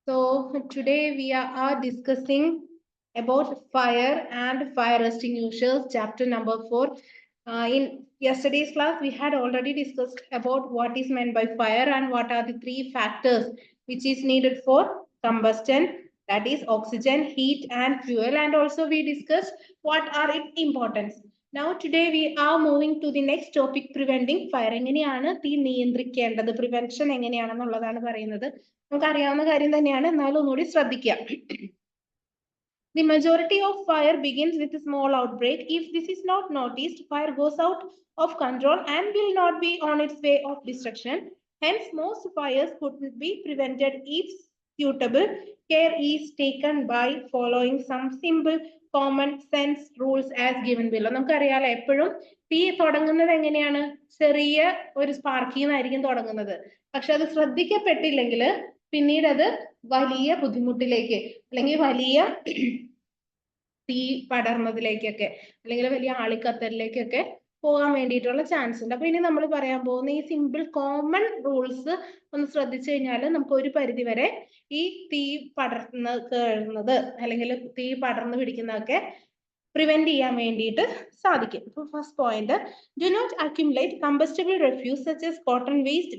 So today we are discussing about fire and fire extinguishers, chapter number 4. In yesterday's class, we had already discussed about what is meant by fire and what are the three factors which is needed for combustion, that is oxygen, heat and fuel. And also we discussed what are its importance. Now today we are moving to the next topic, preventing fire. എങ്ങനെയാണ് തീ നിയന്ത്രിക്കേണ്ടത്, prevention എങ്ങനെയാണെന്നുള്ളതാണ് പറയുന്നത്. നമുക്കറിയാവുന്ന കാര്യം തന്നെയാണ്, എന്നാലും ഒന്നുകൂടി ശ്രദ്ധിക്കുക. The majority of fire begins with a small outbreak. If this is not noticed, fire goes out of control and will not be on its way of destruction. Hence, most fires could be prevented if suitable care is taken by following some simple common sense rules as given below. നമുക്കറിയാലോ, എപ്പോഴും തീ തുടങ്ങുന്നത് എങ്ങനെയാണ്? ചെറിയ ഒരു സ്പാർക്കിൽ നിന്നായിരിക്കും തുടങ്ങുന്നത്. പക്ഷെ അത് ശ്രദ്ധിക്കപ്പെട്ടില്ലെങ്കിൽ പിന്നീട് അത് വലിയ ബുദ്ധിമുട്ടിലേക്ക് അല്ലെങ്കിൽ വലിയ തീ പടർന്നതിലേക്കൊക്കെ അല്ലെങ്കിൽ വലിയ ആളിക്കത്തലിലേക്കൊക്കെ പോകാൻ വേണ്ടിയിട്ടുള്ള ചാൻസ് ഉണ്ട്. അപ്പൊ ഇനി നമ്മൾ പറയാൻ പോകുന്ന ഈ സിമ്പിൾ കോമൺ റൂൾസ് ഒന്ന് ശ്രദ്ധിച്ചു കഴിഞ്ഞാൽ നമുക്ക് ഒരു പരിധി വരെ ഈ തീ പടർന്ന് കയറുന്നത് അല്ലെങ്കിൽ തീ പടർന്ന് പിടിക്കുന്നതൊക്കെ പ്രിവെന്റ് ചെയ്യാൻ വേണ്ടിയിട്ട് സാധിക്കും. ഇപ്പൊ first point, do not accumulate combustible refuse such as cotton waste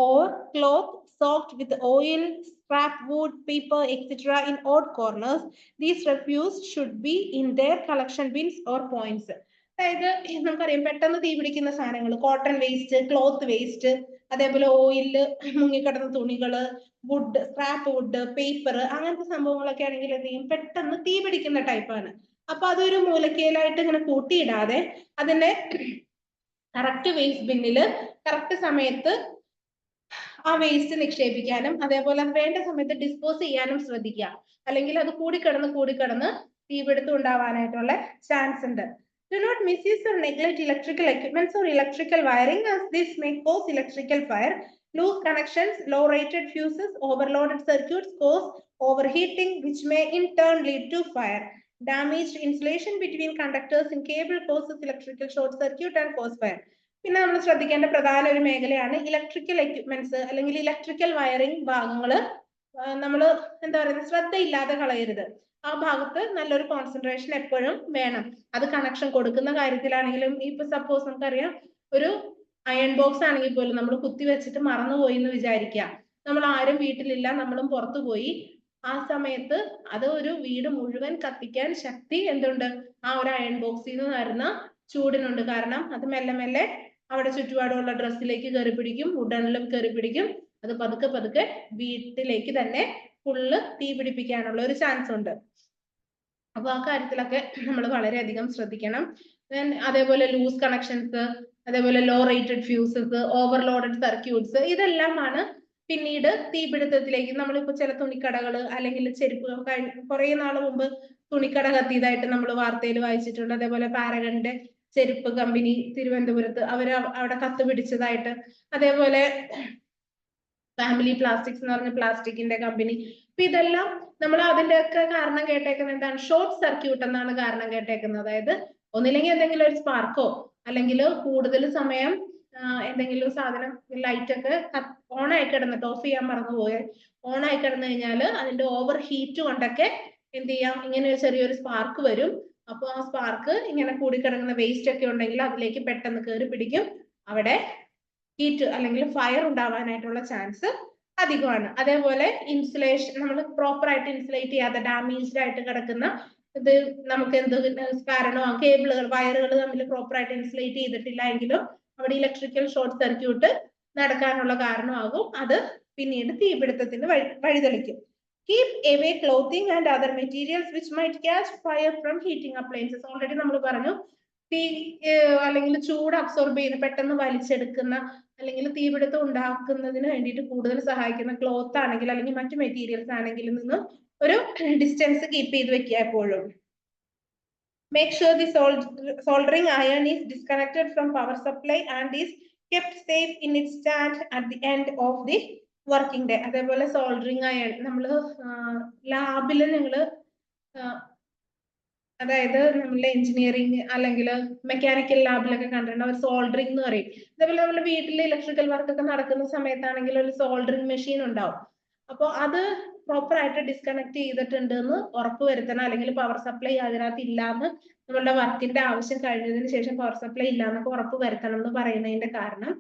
or cloth soaked with oil, scrap wood, paper, etc. in odd corners. These refuse should be in their collection bins or points. അതായത് നമുക്കറിയാം, പെട്ടെന്ന് തീ പിടിക്കുന്ന സാധനങ്ങൾ, cotton waste, cloth waste, അതേപോലെ oil മുങ്ങിക്കിടന്ന തുണികള്, wood, scrap wood, paper, അങ്ങനത്തെ സംഭവങ്ങളൊക്കെ ആണെങ്കിൽ എന്ത് ചെയ്യും, പെട്ടെന്ന് തീ പിടിക്കുന്ന ടൈപ്പാണ്. അപ്പൊ അതൊരു മൂലക്കയിലായിട്ട് ഇങ്ങനെ കൂട്ടിയിടാതെ അതിന്റെ കറക്റ്റ് വേസ്റ്റ് ബിന്നില് കറക്റ്റ് സമയത്ത് ആ വേസ്റ്റ് നിക്ഷേപിക്കാനും അതേപോലെ വേണ്ട സമയത്ത് ഡിസ്പോസ് ചെയ്യാനും ശ്രദ്ധിക്കുക. അല്ലെങ്കിൽ അത് കൂടിക്കിടന്ന് തീപിടുത്തം ഉണ്ടാവാനായിട്ടുള്ള ചാൻസ് ഉണ്ട്. Do not misuse or neglect electrical equipments or electrical wiring, as this may cause electrical fire. Loose connections, low rated fuses, overloaded circuits cause overheating, which may in turn lead to fire. Damaged insulation between conductors in cable causes electrical short circuit and cause fire. പിന്നെ നമ്മൾ ശ്രദ്ധിക്കേണ്ട പ്രധാന ഒരു മേഖലയാണ് electrical equipments അല്ലെങ്കിൽ electrical wiring ഭാഗങ്ങള്. നമ്മൾ എന്താ പറയുന്നത്, ശ്രദ്ധയില്ലാതെ കളയരുത്. ആ ഭാഗത്ത് നല്ലൊരു കോൺസെൻട്രേഷൻ എപ്പോഴും വേണം. അത് കണക്ഷൻ കൊടുക്കുന്ന കാര്യത്തിലാണെങ്കിലും, ഇപ്പൊ സപ്പോസ് നമുക്കറിയാം, ഒരു അയൺ ബോക്സ് ആണെങ്കിൽ പോലും നമ്മൾ കുത്തി വെച്ചിട്ട് മറന്നുപോയി എന്ന് വിചാരിക്കുക. നമ്മൾ ആരും വീട്ടിലില്ല, നമ്മളും പുറത്തു പോയി. ആ സമയത്ത് അത് ഒരു വീട് മുഴുവൻ കത്തിക്കാൻ ശക്തി എന്തുണ്ട്, ആ ഒരു അയൺ ബോക്സിൽ നിന്ന് വരുന്ന ചൂടിനുണ്ട്. കാരണം അത് മെല്ലെ മെല്ലെ അവിടെ ചുറ്റുപാടുള്ള ഡ്രസ്സിലേക്ക് കയറി പിടിക്കും, വുഡനിലും കയറി പിടിക്കും. അത് പതുക്കെ വീട്ടിലേക്ക് തന്നെ ഫുള്ള് തീ പിടിപ്പിക്കാനുള്ള ഒരു ചാൻസ് ഉണ്ട്. അപ്പൊ ആ കാര്യത്തിലൊക്കെ നമ്മൾ വളരെയധികം ശ്രദ്ധിക്കണം. അതേപോലെ ലൂസ് കണക്ഷൻസ്, അതേപോലെ low rated fuses, overloaded circuits, ഇതെല്ലാമാണ് പിന്നീട് തീപിടുത്തത്തിലേക്ക്. നമ്മളിപ്പോ ചില തുണിക്കടകള് അല്ലെങ്കിൽ ചെരുപ്പ്, കുറെ നാള് മുമ്പ് തുണിക്കട കത്തിയതായിട്ട് നമ്മൾ വാർത്തയിൽ വായിച്ചിട്ടുണ്ട്. അതേപോലെ പാരഗണിന്റെ ചെരുപ്പ് കമ്പനി തിരുവനന്തപുരത്ത് അവിടെ കത്ത് പിടിച്ചതായിട്ട്. അതേപോലെ ഫാമിലി പ്ലാസ്റ്റിക്സ് എന്ന് പറഞ്ഞ പ്ലാസ്റ്റിക്കിന്റെ കമ്പനി. അപ്പൊ ഇതെല്ലാം നമ്മൾ അതിന്റെയൊക്കെ കാരണം കേട്ടേക്കുന്നത് എന്താണ്, ഷോർട്ട് സർക്യൂട്ട് എന്നാണ് കാരണം കേട്ടേക്കുന്നത്. അതായത് ഒന്നില്ലെങ്കിൽ എന്തെങ്കിലും ഒരു സ്പാർക്കോ അല്ലെങ്കിൽ കൂടുതൽ സമയം എന്തെങ്കിലും സാധനം ലൈറ്റ് ഒക്കെ ഓൺ ആയി കിടന്നിട്ട് ഓഫ് ചെയ്യാൻ മറന്നുപോയാൽ ഓൺ ആയി കിടന്നു കഴിഞ്ഞാൽ അതിന്റെ ഓവർ ഹീറ്റ് കൊണ്ടൊക്കെ എന്ത് ചെയ്യാം, ഇങ്ങനെ ഒരു ചെറിയൊരു സ്പാർക്ക് വരും. അപ്പൊ ആ സ്പാർക്ക് ഇങ്ങനെ കൂടിക്കിടങ്ങുന്ന വേസ്റ്റ് ഒക്കെ ഉണ്ടെങ്കിൽ അതിലേക്ക് പെട്ടെന്ന് കയറി പിടിക്കും. അവിടെ ഹീറ്റ് അല്ലെങ്കിൽ ഫയർ ഉണ്ടാവാനായിട്ടുള്ള ചാൻസ് അധികമാണ്. അതേപോലെ ഇൻസുലേഷൻ, നമ്മൾ പ്രോപ്പർ ആയിട്ട് ഇൻസുലേറ്റ് ചെയ്യാതെ ഡാമേജ്ഡ് ആയിട്ട് കിടക്കുന്ന ഇത് നമുക്ക് എന്ത് കാരണമാകും, കേബിളുകൾ, വയറുകൾ തമ്മിൽ പ്രോപ്പർ ആയിട്ട് ഇൻസുലേറ്റ് ചെയ്തിട്ടില്ല എങ്കിലും അവിടെ ഇലക്ട്രിക്കൽ ഷോർട്ട് സർക്യൂട്ട് നടക്കാനുള്ള കാരണമാകും. അത് പിന്നീട് തീപിടുത്തത്തിന് വഴിതെളിക്കും. Keep away clothing and other materials which might catch fire from heating appliances. Already നമ്മൾ പറഞ്ഞു, തീ അല്ലെങ്കിൽ ചൂട് അബ്സോർബ് ചെയ്യുന്ന, പെട്ടെന്ന് വലിച്ചെടുക്കുന്ന അല്ലെങ്കിൽ തീപിടുത്തം ഉണ്ടാക്കുന്നതിന് വേണ്ടിയിട്ട് കൂടുതൽ സഹായിക്കുന്ന ക്ലോത്ത് ആണെങ്കിൽ അല്ലെങ്കിൽ മറ്റു മെറ്റീരിയൽസ് ആണെങ്കിൽ നിന്ന് ഒരു ഡിസ്റ്റൻസ് കീപ്പ് ചെയ്ത് വെക്കുക എപ്പോഴും. Make sure the soldering iron is disconnected from power supply and is kept safe in its stand at the end of the working day. അതേപോലെ സോൾഡറിങ് അയൺ, നമ്മള് ലാബില് നിങ്ങള് അതായത് നമ്മളെ എഞ്ചിനീയറിംഗ് അല്ലെങ്കിൽ മെക്കാനിക്കൽ ലാബിലൊക്കെ കണ്ടിട്ടുണ്ട്, അവർ സോൾഡറിങ് എന്ന് പറയും. അതേപോലെ നമ്മുടെ വീട്ടിലെ ഇലക്ട്രിക്കൽ വർക്ക് ഒക്കെ നടക്കുന്ന സമയത്താണെങ്കിൽ ഒരു സോൾഡറിങ് മെഷീൻ ഉണ്ടാവും. അപ്പോൾ അത് പ്രോപ്പർ ആയിട്ട് ഡിസ്കണക്ട് ചെയ്തിട്ടുണ്ട് എന്ന് ഉറപ്പുവരുത്തണം, അല്ലെങ്കിൽ പവർ സപ്ലൈ അതിനകത്ത് ഇല്ലാന്ന് നമ്മളുടെ വർക്കിന്റെ ആവശ്യം കഴിഞ്ഞതിന് ശേഷം പവർ സപ്ലൈ ഇല്ലാന്നൊക്കെ ഉറപ്പ് വരുത്തണം എന്ന് പറയുന്നതിന്റെ കാരണം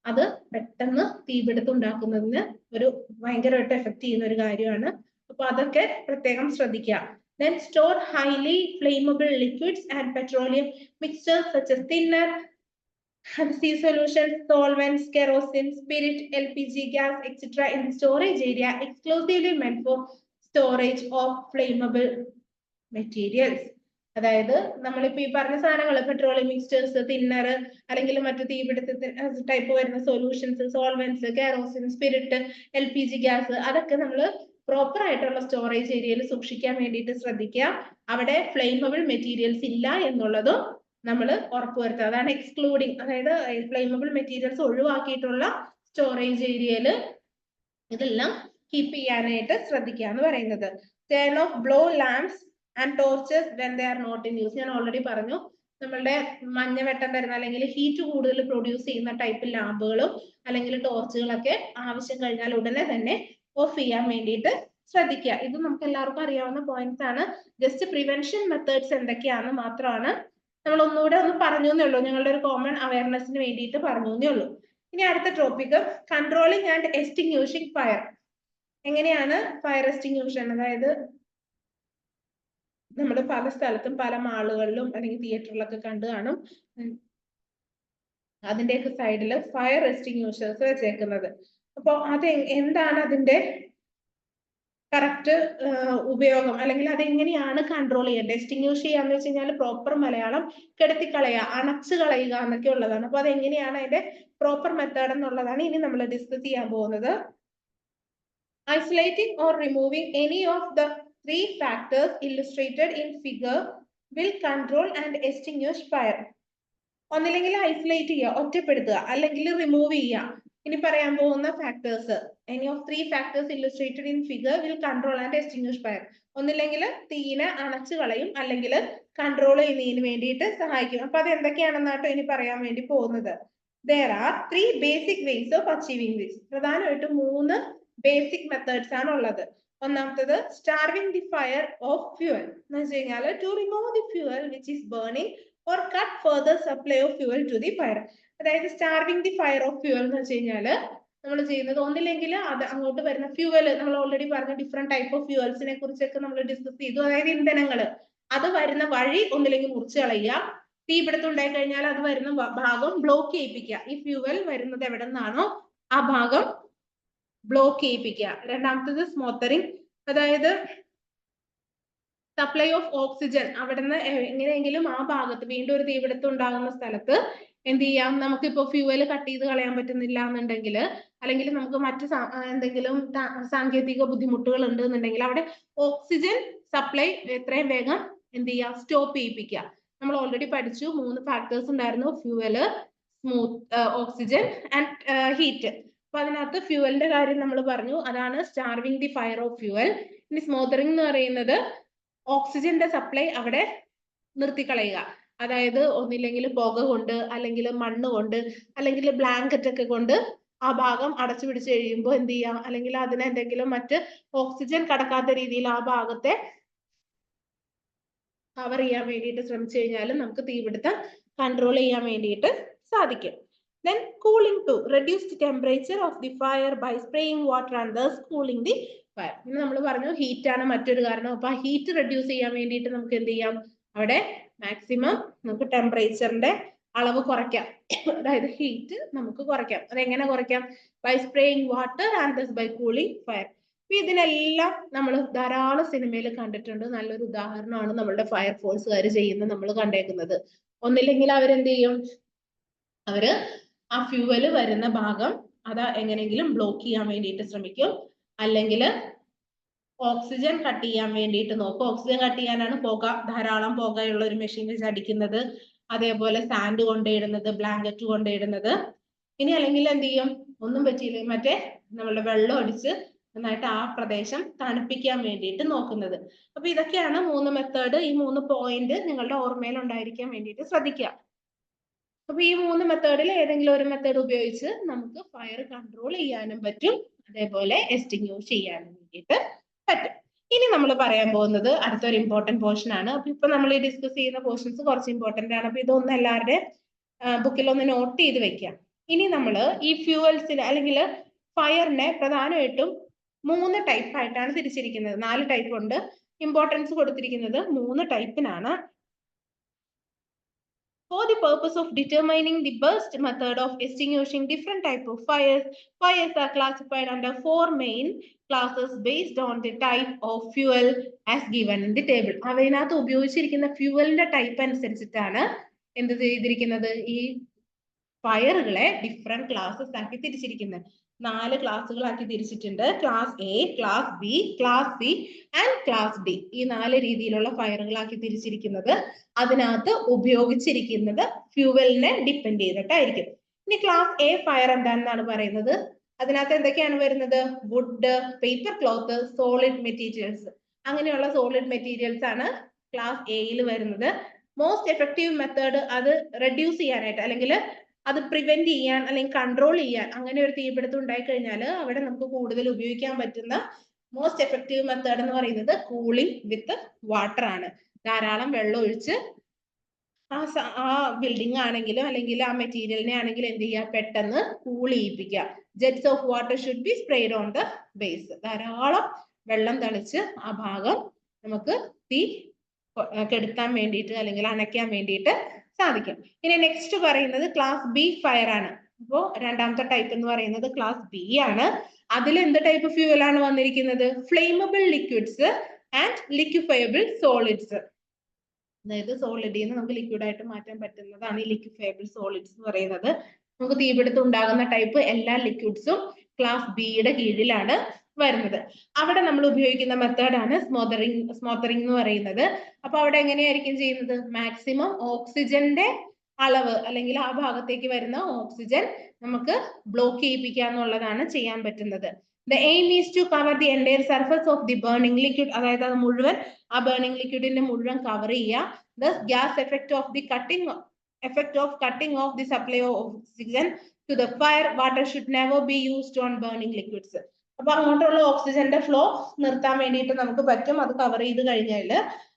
അത് പെട്ടെന്ന് തീപിടുത്തം ഉണ്ടാക്കുന്നതിന് ഒരു ഭയങ്കരമായിട്ട് എഫക്ട് ചെയ്യുന്ന ഒരു കാര്യമാണ്. അപ്പൊ അതൊക്കെ പ്രത്യേകം ശ്രദ്ധിക്കുക. Then store highly flammable liquids and petroleum mixtures such as thinner, sea solutions, solvents, kerosene, spirit, LPG, gas, etc. in the storage area exclusively meant for storage of flammable materials. അതായത് നമ്മളിപ്പോ ഈ പറഞ്ഞ സാധനങ്ങൾ, പെട്രോളിയം മിക്സ്ചേഴ്സ്, തിന്നർ, അല്ലെങ്കിൽ മറ്റു തീപിടുത്തത്തിന് type വരുന്ന solutions, solvents, kerosene, spirit, LPG gas, അതൊക്കെ നമ്മൾ പ്രോപ്പർ ആയിട്ടുള്ള സ്റ്റോറേജ് ഏരിയയിൽ സൂക്ഷിക്കാൻ വേണ്ടിയിട്ട് ശ്രദ്ധിക്കുക. അവിടെ ഫ്ലെയിമബിൾ മെറ്റീരിയൽസ് ഇല്ല എന്നുള്ളതും നമ്മൾ ഉറപ്പുവരുത്തുക. അതാണ് എക്സ്ക്ലൂഡിങ്, അതായത് ഫ്ലെയിമബിൾ മെറ്റീരിയൽസ് ഒഴിവാക്കിയിട്ടുള്ള സ്റ്റോറേജ് ഏരിയയിൽ ഇതെല്ലാം കീപ്പ് ചെയ്യാനായിട്ട് ശ്രദ്ധിക്കുക എന്ന് പറയുന്നത്. Turn off blow lamps and torches when they are not in use. ഞാൻ ഓൾറെഡി പറഞ്ഞു, നമ്മളുടെ മഞ്ഞവെട്ടം വരുന്ന അല്ലെങ്കിൽ ഹീറ്റ് കൂടുതൽ പ്രൊഡ്യൂസ് ചെയ്യുന്ന ടൈപ്പ് ലാമ്പുകളും അല്ലെങ്കിൽ ടോർച്ചുകളൊക്കെ ആവശ്യം കഴിഞ്ഞാൽ ഉടനെ തന്നെ ഓഫ് ചെയ്യാൻ വേണ്ടിയിട്ട് ശ്രദ്ധിക്കുക. ഇത് നമുക്ക് എല്ലാവർക്കും അറിയാവുന്ന പോയിന്റ്സ് ആണ്. ജസ്റ്റ് പ്രിവെൻഷൻ മെത്തേഡ്സ് എന്തൊക്കെയാണെന്ന് മാത്രമാണ് നമ്മൾ ഒന്നുകൂടെ ഒന്ന് പറഞ്ഞു എന്നേ ഉള്ളൂ, ഞങ്ങളുടെ ഒരു കോമൺ അവയർനെസ്സിന് വേണ്ടിയിട്ട് പറഞ്ഞു എന്നേ ഉള്ളൂ. ഇനി അടുത്ത ടോപ്പിക്, കൺട്രോളിങ് ആൻഡ് എക്സ്റ്റിങ്യൂഷിംഗ് ഫയർ. എങ്ങനെയാണ് ഫയർ എക്സ്റ്റിങ്യൂഷൻ, അതായത് നമ്മൾ പല സ്ഥലത്തും പല മാളുകളിലും അല്ലെങ്കിൽ തിയേറ്ററിലൊക്കെ കണ്ടു കാണും, അതിന്റെയൊക്കെ സൈഡിൽ ഫയർ എക്സ്റ്റിങ്യൂഷേഴ്സ് വെച്ചേക്കുന്നത്. അപ്പോൾ അത് എന്താണ് അതിന്റെ കറക്റ്റ് ഉപയോഗം, അല്ലെങ്കിൽ അതെങ്ങനെയാണ് കൺട്രോൾ ചെയ്യേണ്ടത്? എക്സ്റ്റിങ്യൂഷ് ചെയ്യാന്ന് വെച്ച് കഴിഞ്ഞാൽ പ്രോപ്പർ മലയാളം കെടുത്തിക്കളയുക, അണച്ചു കളയുക എന്നൊക്കെ ഉള്ളതാണ്. അപ്പൊ അതെങ്ങനെയാണ് അതിന്റെ പ്രോപ്പർ മെത്തേഡ് എന്നുള്ളതാണ് ഇനി നമ്മൾ ഡിസ്കസ് ചെയ്യാൻ പോകുന്നത്. Isolating or removing any of the 3 factors illustrated in figure will control and extinguish fire. ഒന്നില്ലെങ്കിൽ ഐസൊലേറ്റ് ചെയ്യുക, ഒറ്റപ്പെടുത്തുക, അല്ലെങ്കിൽ റിമൂവ് ചെയ്യുക. ഇനി പറയാൻ പോകുന്ന factors, any of 3 factors illustrated in figure will control and extinguish fire. ഒന്നില്ലെങ്കിൽ തീനെ അണച്ചു കളയും, അല്ലെങ്കിൽ കൺട്രോൾ ചെയ്യുന്നതിന് വേണ്ടിയിട്ട് സഹായിക്കും. അപ്പൊ അത് എന്തൊക്കെയാണെന്നാട്ടോ ഇനി പറയാൻ വേണ്ടി പോകുന്നത്. There are 3 basic ways of achieving this. പ്രധാനമായിട്ടും 3 ബേസിക് മെത്തേഡ്സ് ആണ് ഉള്ളത്. ഒന്നാമത്തത് starving the fire of fuel എന്ന് വെച്ച് കഴിഞ്ഞാൽ to remove the fuel which is burning or cut further supply of fuel to the fire. അതായത് starving the fire of fuel എന്ന് വെച്ച് കഴിഞ്ഞാൽ നമ്മൾ ചെയ്യുന്നത് ഒന്നില്ലെങ്കിൽ അത് അങ്ങോട്ട് വരുന്ന ഫ്യൂവൽ, നമ്മൾ ഓൾറെഡി പറഞ്ഞ ഡിഫറെന്റ് ടൈപ്പ് ഓഫ് ഫ്യൂവൽസിനെ കുറിച്ചൊക്കെ നമ്മൾ ഡിസ്കസ് ചെയ്തു. അതായത് ഇന്ധനങ്ങൾ, അത് വരുന്ന വഴി ഒന്നില്ലെങ്കിൽ മുറിച്ച് കളയുക, തീപിടുത്തം ഉണ്ടായി കഴിഞ്ഞാൽ അത് വരുന്ന ഭാഗം ബ്ലോക്ക് ചെയ്യിപ്പിക്കുക. ഈ ഫ്യൂവൽ വരുന്നത് എവിടെ നിന്നാണോ ആ ഭാഗം ബ്ലോക്ക് ചെയ്യിപ്പിക്കുക. രണ്ടാമത്തത് സ്മോത്തറിംഗ്, അതായത് സപ്ലൈ ഓഫ് ഓക്സിജൻ, അവിടുന്ന് എങ്ങനെയെങ്കിലും ആ ഭാഗത്ത് വീണ്ടും ഒരു തീപിടുത്തം ഉണ്ടാകുന്ന സ്ഥലത്ത് എന്ത് ചെയ്യാം, നമുക്കിപ്പോ ഫ്യൂവൽ കട്ട് ചെയ്ത് കളയാൻ പറ്റുന്നില്ല എന്നുണ്ടെങ്കിൽ, അല്ലെങ്കിൽ നമുക്ക് മറ്റ് എന്തെങ്കിലും സാങ്കേതിക ബുദ്ധിമുട്ടുകൾ ഉണ്ട് എന്നുണ്ടെങ്കിൽ അവിടെ ഓക്സിജൻ സപ്ലൈ എത്രയും വേഗം എന്ത് ചെയ്യുക, സ്റ്റോപ്പ് ചെയ്യിപ്പിക്കുക. നമ്മൾ ഓൾറെഡി പഠിച്ചു 3 ഫാക്ടേഴ്സ് ഉണ്ടായിരുന്നു, ഫ്യൂവല്, ഓക്സിജൻ ആൻഡ് ഹീറ്റ്. അപ്പൊ അതിനകത്ത് ഫ്യൂവലിന്റെ കാര്യം നമ്മൾ പറഞ്ഞു, അതാണ് starving the fire of fuel. ഇനി സ്മോത്തറിംഗ് എന്ന് പറയുന്നത് ഓക്സിജന്റെ സപ്ലൈ അവിടെ നിർത്തിക്കളയുക. അതായത് ഒന്നില്ലെങ്കിൽ പുക കൊണ്ട്, അല്ലെങ്കിൽ മണ്ണ് കൊണ്ട്, അല്ലെങ്കിൽ ബ്ലാങ്കറ്റ് ഒക്കെ കൊണ്ട് ആ ഭാഗം അടച്ചു പിടിച്ച് കഴിയുമ്പോൾ എന്ത് ചെയ്യാം, അല്ലെങ്കിൽ അതിന് എന്തെങ്കിലും മറ്റ് ഓക്സിജൻ കടക്കാത്ത രീതിയിൽ ആ ഭാഗത്തെ കവർ ചെയ്യാൻ വേണ്ടിയിട്ട് ശ്രമിച്ചു കഴിഞ്ഞാൽ നമുക്ക് തീപിടുത്തം കൺട്രോൾ ചെയ്യാൻ വേണ്ടിയിട്ട് സാധിക്കും. Then cooling to reduce the temperature of the fire by spraying water and thus cooling the fire. ഇനി നമ്മൾ പറഞ്ഞു ഹീറ്റ് ആണ് മറ്റൊരു കാരണം. അപ്പൊ ഹീറ്റ് റെഡ്യൂസ് ചെയ്യാൻ വേണ്ടിയിട്ട് നമുക്ക് എന്ത് ചെയ്യാം, അവിടെ മാക്സിമം നമുക്ക് ടെമ്പറേച്ചറിന്റെ അളവ് കുറയ്ക്കാം, അതായത് ഹീറ്റ് നമുക്ക് കുറയ്ക്കാം. അതെങ്ങനെ കുറയ്ക്കാം? By spraying water and thus by cooling fire. ഇതിനെല്ലാം നമ്മൾ ധാരാളം സിനിമയിൽ കണ്ടിട്ടുണ്ട്. നല്ലൊരു ഉദാഹരണമാണ് നമ്മളുടെ ഫയർ ഫോഴ്സുകാർ ചെയ്യുന്നത് നമ്മൾ കണ്ടേക്കുന്നത്. ഒന്നില്ലെങ്കിൽ അവരെന്ത് ചെയ്യും, അവര് ആ ഫ്യൂവല് വരുന്ന ഭാഗം അത് എങ്ങനെയെങ്കിലും ബ്ലോക്ക് ചെയ്യാൻ വേണ്ടിയിട്ട് ശ്രമിക്കും, അല്ലെങ്കിൽ ഓക്സിജൻ കട്ട് ചെയ്യാൻ വേണ്ടിയിട്ട് നോക്കും. ഓക്സിജൻ കട്ട് ചെയ്യാനാണ് പുക, ധാരാളം പുകയുള്ള ഒരു മെഷീൻ വെച്ച് അടിക്കുന്നത്, അതേപോലെ സാൻഡ് കൊണ്ടിടുന്നത്, ബ്ലാങ്കറ്റ് കൊണ്ടിടുന്നത്. ഇനി അല്ലെങ്കിൽ എന്ത് ചെയ്യും, ഒന്നും പറ്റിയില്ല, മറ്റേ നമ്മളുടെ വെള്ളം അടിച്ച് നന്നായിട്ട് ആ പ്രദേശം തണുപ്പിക്കാൻ വേണ്ടിയിട്ട് നോക്കുന്നത്. അപ്പൊ ഇതൊക്കെയാണ് 3 മെത്തേഡ്. ഈ 3 പോയിന്റ് നിങ്ങളുടെ ഓർമ്മയിൽ ഉണ്ടായിരിക്കാൻ വേണ്ടിയിട്ട് ശ്രദ്ധിക്കുക. അപ്പൊ ഈ 3 മെത്തേഡിൽ ഏതെങ്കിലും ഒരു മെത്തേഡ് ഉപയോഗിച്ച് നമുക്ക് ഫയർ കൺട്രോൾ ചെയ്യാനും പറ്റും, അതേപോലെ എക്സ്റ്റിങ്ക്യൂഷ് ചെയ്യാൻ വേണ്ടിയിട്ട് പറ്റും. ഇനി നമ്മൾ പറയാൻ പോകുന്നത് അടുത്തൊരു ഇമ്പോർട്ടന്റ് പോർഷൻ ആണ്. അപ്പൊ ഇപ്പൊ നമ്മൾ ഈ ഡിസ്കസ് ചെയ്യുന്ന പോർഷൻസ് കുറച്ച് ഇമ്പോർട്ടന്റ് ആണ്. അപ്പൊ ഇതൊന്നും എല്ലാവരുടെ ബുക്കിൽ ഒന്ന് നോട്ട് ചെയ്ത് വെക്കാം. ഇനി നമ്മൾ ഈ ഫ്യൂവൽസിന് അല്ലെങ്കിൽ ഫയറിനെ പ്രധാനമായിട്ടും 3 ടൈപ്പ് ആയിട്ടാണ് തിരിച്ചിരിക്കുന്നത്. 4 ടൈപ്പ് ഉണ്ട്. ഇമ്പോർട്ടൻസ് കൊടുത്തിരിക്കുന്നത് 3 ടൈപ്പിനാണ്. For the purpose of determining the best method of extinguishing different type of fires, fires are classified under 4 main classes based on the type of fuel as given in the table. അവയിനകത്ത് ഉപയോഗിച്ചിരിക്കുന്ന ഫ്യൂവലിന്റെ type അനുസരിച്ചിട്ടാണ് എന്ത് ചെയ്തിരിക്കുന്നത്, ഈ ഫയറുകളെ different classes ആക്കി തിരിച്ചിരിക്കുന്നത്. 4 ക്ലാസ്സുകളാക്കി തിരിച്ചിട്ടുണ്ട്. Class A, class B, class C and class D. ഈ 4 രീതിയിലുള്ള ഫയറുകളാക്കി തിരിച്ചിരിക്കുന്നത് അതിനകത്ത് ഉപയോഗിച്ചിരിക്കുന്നത് ഫ്യൂവലിനെ ഡിപ്പെൻഡ് ചെയ്തിട്ടായിരിക്കും. ഇനി ക്ലാസ് എ ഫയർ എന്താണെന്നാണ് പറയുന്നത്. അതിനകത്ത് എന്തൊക്കെയാണ് വരുന്നത്? Wood, paper cloth, solid materials. അങ്ങനെയുള്ള സോളിഡ് മെറ്റീരിയൽസ് ആണ് ക്ലാസ് എയിൽ വരുന്നത്. മോസ്റ്റ് എഫക്റ്റീവ് മെത്തേഡ് അത് റെഡ്യൂസ് ചെയ്യാനായിട്ട് അല്ലെങ്കിൽ അത് പ്രിവെന്റ് ചെയ്യാൻ അല്ലെങ്കിൽ കൺട്രോൾ ചെയ്യാൻ, അങ്ങനെ ഒരു തീപിടുത്തം ഉണ്ടായി കഴിഞ്ഞാൽ അവിടെ നമുക്ക് കൂടുതൽ ഉപയോഗിക്കാൻ പറ്റുന്ന മോസ്റ്റ് എഫക്റ്റീവ് മെത്തേഡ് എന്ന് പറയുന്നത് കൂളിംഗ് വിത്ത് വാട്ടർ ആണ്. ധാരാളം വെള്ളം ഒഴിച്ച് ആ ബിൽഡിംഗ് ആണെങ്കിലും അല്ലെങ്കിൽ ആ മെറ്റീരിയലിനെ ആണെങ്കിലും എന്ത് ചെയ്യുക, പെട്ടെന്ന് കൂൾ ചെയ്യിപ്പിക്കുക. Jets of water should be sprayed on the base. ധാരാളം വെള്ളം തളിച്ച് ആ ഭാഗം നമുക്ക് തീ കെടുത്താൻ വേണ്ടിയിട്ട് അല്ലെങ്കിൽ അണയ്ക്കാൻ വേണ്ടിയിട്ട് സാധിക്കും. ഇനി നെക്സ്റ്റ് പറയുന്നത് ക്ലാസ് ബി ഫയർ ആണ്. അപ്പോ രണ്ടാമത്തെ ടൈപ്പ് എന്ന് പറയുന്നത് ക്ലാസ് ബി ആണ്. അതിൽ എന്ത് ടൈപ്പ് ഫ്യൂവൽ ആണ് വന്നിരിക്കുന്നത്? Flammable liquids and liquefiable solids. അതായത് സോളിഡിൽ നിന്ന് നമുക്ക് ലിക്വിഡ് ആയിട്ട് മാറ്റാൻ പറ്റുന്നതാണ് ഈ ലിക്വിഫയബിൾ സോളിഡ്സ് എന്ന് പറയുന്നത്. നമുക്ക് തീപിടുത്തം ഉണ്ടാകുന്ന ടൈപ്പ് എല്ലാ ലിക്വിഡ്സും ക്ലാസ് ബിയുടെ കീഴിലാണ് വരുന്നത്. അവിടെ നമ്മൾ ഉപയോഗിക്കുന്ന മെത്തേഡാണ് സ്മോത്തറിംഗ് എന്ന് പറയുന്നത്. അപ്പൊ അവിടെ എങ്ങനെയായിരിക്കും ചെയ്യുന്നത്? മാക്സിമം ഓക്സിജന്റെ അളവ് അല്ലെങ്കിൽ ആ ഭാഗത്തേക്ക് വരുന്ന ഓക്സിജൻ നമുക്ക് ബ്ലോക്ക് ചെയ്യിപ്പിക്കുക എന്നുള്ളതാണ് ചെയ്യാൻ പറ്റുന്നത്. The aim is to cover the entire surface of the burning liquid. അതായത് അത് മുഴുവൻ ആ ബേണിംഗ് ലിക്വിഡിന്റെ മുഴുവൻ കവർ ചെയ്യുക. Thus gas effect of cutting off the supply of oxygen to the fire. Water should never be used on burning liquids. അപ്പൊ അങ്ങോട്ടുള്ള ഓക്സിജന്റെ flow നിർത്താൻ വേണ്ടിയിട്ട് നമുക്ക് പറ്റും. അത് കവർ ചെയ്ത് കഴിഞ്ഞാൽ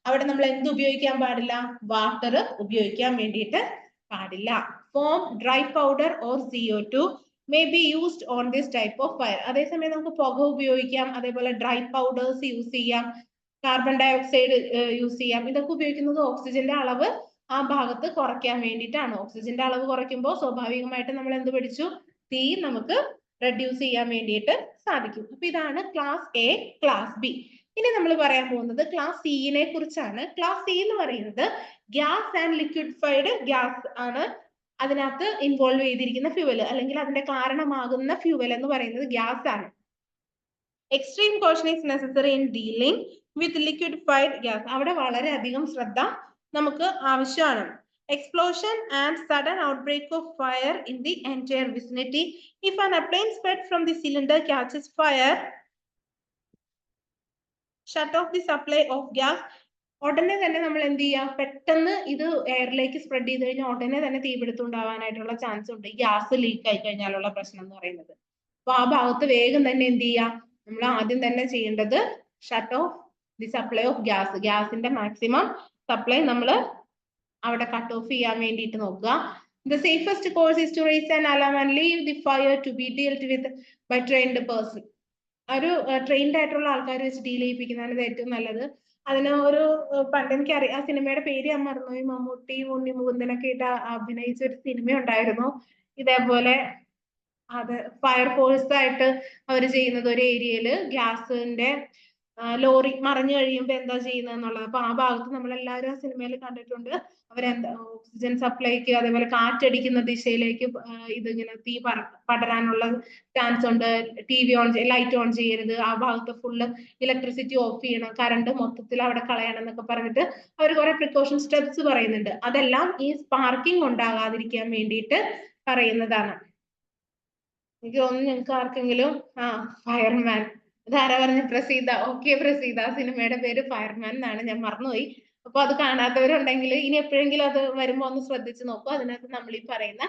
അവിടെ നമ്മൾ എന്ത് ഉപയോഗിക്കാൻ പാടില്ല? വാട്ടർ ഉപയോഗിക്കാൻ വേണ്ടിയിട്ട് പാടില്ല. Form, dry powder or CO2 may be used on this type of fire. അതേസമയം നമുക്ക് പുക ഉപയോഗിക്കാം, അതേപോലെ ഡ്രൈ പൗഡേഴ്സ് യൂസ് ചെയ്യാം, കാർബൺ ഡൈ ഓക്സൈഡ് യൂസ് ചെയ്യാം. ഇതൊക്കെ ഉപയോഗിക്കുന്നത് ഓക്സിജന്റെ അളവ് ആ ഭാഗത്ത് കുറയ്ക്കാൻ വേണ്ടിയിട്ടാണ്. ഓക്സിജന്റെ അളവ് കുറയ്ക്കുമ്പോൾ സ്വാഭാവികമായിട്ട് നമ്മൾ എന്ത് പഠിച്ചു? തീ നമുക്ക് റെഡ്യൂസ് ചെയ്യാൻ വേണ്ടിയിട്ട് സാധിക്കും. അപ്പൊ ഇതാണ് ക്ലാസ് എ, ക്ലാസ് ബി. ഇനി നമ്മൾ പറയാൻ പോകുന്നത് ക്ലാസ് സിനെ കുറിച്ചാണ്. ക്ലാസ് സി എന്ന് പറയുന്നത് ഗ്യാസ് ആൻഡ് ലിക്വിഡ്ഫൈഡ് ഗ്യാസ് ആണ്. അതിനകത്ത് ഇൻവോൾവ് ചെയ്തിരിക്കുന്ന ഫ്യൂവൽ അല്ലെങ്കിൽ അതിന്റെ കാരണമാകുന്ന ഫ്യൂവൽ എന്ന് പറയുന്നത് ഗ്യാസ് ആണ്. Extreme caution is necessary in dealing with liquefied gas. അവിടെ വളരെയധികം ശ്രദ്ധ നമുക്ക് ആവശ്യമാണ്. Explosion and sudden outbreak of fire in the entire vicinity. If an airplane spread from the cylinder catches fire, shut off the supply of gas. ഉടനെ തന്നെ നമ്മൾ എന്ത് ചെയ്യുക? പെട്ടെന്ന് ഇത് എയറിലേക്ക് സ്പ്രെഡ് ചെയ്ത് കഴിഞ്ഞാൽ ഉടനെ തന്നെ തീപിടുത്തം ഉണ്ടാവാനായിട്ടുള്ള ചാൻസ് ഉണ്ട്. ഗ്യാസ് ലീക്ക് ആയി കഴിഞ്ഞാലുള്ള പ്രശ്നം എന്ന് പറയുന്നത്. അപ്പൊ ആ ഭാഗത്ത് വേഗം തന്നെ എന്ത് ചെയ്യുക? നമ്മൾ ആദ്യം തന്നെ ചെയ്യേണ്ടത് shut of the supply of gas. ഗ്യാസിന്റെ മാക്സിമം സപ്ലൈ നമ്മൾ അവിടെ കട്ട് ഓഫ് ചെയ്യാൻ വേണ്ടിയിട്ട് നോക്കുക. The safest course is to raise an alarm and leave the fire to be dealt with by trained person. ഒരു ട്രെയിൻഡ് ആയിട്ടുള്ള ആൾക്കാർ വെച്ച് ഡീൽ ചെയ്യിപ്പിക്കുന്നതാണ് ഏറ്റവും നല്ലത്. അതിന് ഒരു പണ്ട് എനിക്കറിയാം, ആ സിനിമയുടെ പേര് ഞാൻ മറന്നുപോയി. മമ്മൂട്ടി, ഉണ്ണി മുകുന്ദനൊക്കെ ആയിട്ട് അഭിനയിച്ച ഒരു സിനിമ ഉണ്ടായിരുന്നു ഇതേപോലെ. അത് ഫയർഫോഴ്സ് ആയിട്ട് അവർ ചെയ്യുന്നത് ഒരു ഏരിയയില് ഗ്യാസിന്റെ ലോറി മറിഞ്ഞു കഴിയുമ്പോ എന്താ ചെയ്യുന്നത് എന്നുള്ളത്. അപ്പൊ ആ ഭാഗത്ത് നമ്മളെല്ലാവരും ആ സിനിമയിൽ കണ്ടിട്ടുണ്ട്. അവരെന്താ ഓക്സിജൻ സപ്ലൈക്ക് അതേപോലെ കാറ്റടിക്കുന്ന ദിശയിലേക്ക് ഇതിങ്ങനെ തീ പടരാനുള്ള ചാൻസ് ഉണ്ട്. TV ഓൺ ലൈറ്റ് ഓൺ ചെയ്യരുത്, ആ ഭാഗത്ത് ഫുള്ള് ഇലക്ട്രിസിറ്റി ഓഫ് ചെയ്യണം, കറണ്ട് മൊത്തത്തിൽ അവിടെ കളയണം എന്നൊക്കെ പറഞ്ഞിട്ട് അവർ കുറെ പ്രിക്കോഷൻ സ്റ്റെപ്സ് പറയുന്നുണ്ട്. അതെല്ലാം ഈ സ്പാർക്കിംഗ് ഉണ്ടാകാതിരിക്കാൻ വേണ്ടിയിട്ട് പറയുന്നതാണ്. എനിക്ക് തോന്നുന്നു നിങ്ങൾക്ക് ആർക്കെങ്കിലും ഫയർമാൻ, ഇതാരാ പറഞ്ഞ? പ്രസീത. ഓക്കെ, പ്രസീത. സിനിമയുടെ പേര് ഫയർമാൻ എന്നാണ്, ഞാൻ മറന്നുപോയി. അപ്പൊ അത് കാണാത്തവരുണ്ടെങ്കിൽ ഇനി എപ്പോഴെങ്കിലും അത് വരുമ്പോ ഒന്ന് ശ്രദ്ധിച്ചു നോക്കൂ. അതിനകത്ത് നമ്മൾ ഈ പറയുന്ന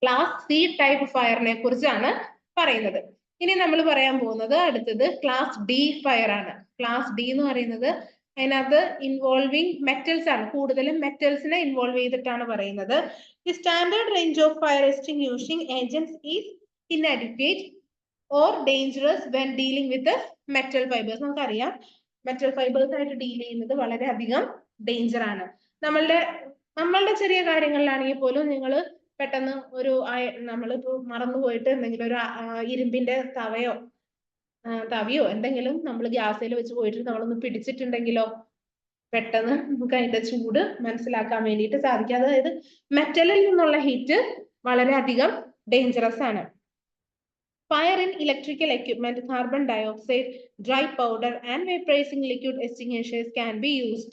ക്ലാസ് സി ടൈപ്പ് ഫയറിനെ കുറിച്ചാണ് പറയുന്നത്. ഇനി നമ്മൾ പറയാൻ പോകുന്നത് അടുത്തത് ക്ലാസ് ഡി ഫയർ ആണ്. ക്ലാസ് ഡി എന്ന് പറയുന്നത് അതിനകത്ത് ഇൻവോൾവിംഗ് മെറ്റൽസ് ആണ്, കൂടുതലും മെറ്റൽസിനെ ഇൻവോൾവ് ചെയ്തിട്ടാണ് പറയുന്നത്. The standard range of fire എക്സ്റ്റിംഗ്വിഷിംഗ് agents is inadequate or dangerous when dealing with metal fibres. നമുക്കറിയാം മെറ്റൽ ഫൈബേഴ്സ് ആയിട്ട് ഡീൽ ചെയ്യുന്നത് വളരെയധികം ഡേഞ്ചർ ആണ്. നമ്മളുടെ ചെറിയ കാര്യങ്ങളിലാണെങ്കിൽ പോലും നിങ്ങൾ പെട്ടെന്ന് ഒരു നമ്മളിപ്പോ മറന്നുപോയിട്ട് എന്തെങ്കിലും ഒരു ഇരുമ്പിന്റെ തവിയോ എന്തെങ്കിലും നമ്മൾ ഗ്യാസിൽ വെച്ച് പോയിട്ട് നമ്മളൊന്ന് പിടിച്ചിട്ടുണ്ടെങ്കിലോ പെട്ടെന്ന് നമുക്ക് അതിന്റെ ചൂട് മനസ്സിലാക്കാൻ വേണ്ടിയിട്ട് സാധിക്കും. അതായത് മെറ്റലിൽ നിന്നുള്ള ഹീറ്റ് വളരെയധികം ഡേഞ്ചറസ് ആണ്. Fire in electrical equipment, carbon dioxide, dry powder, and vaporizing liquid extinguishers can be used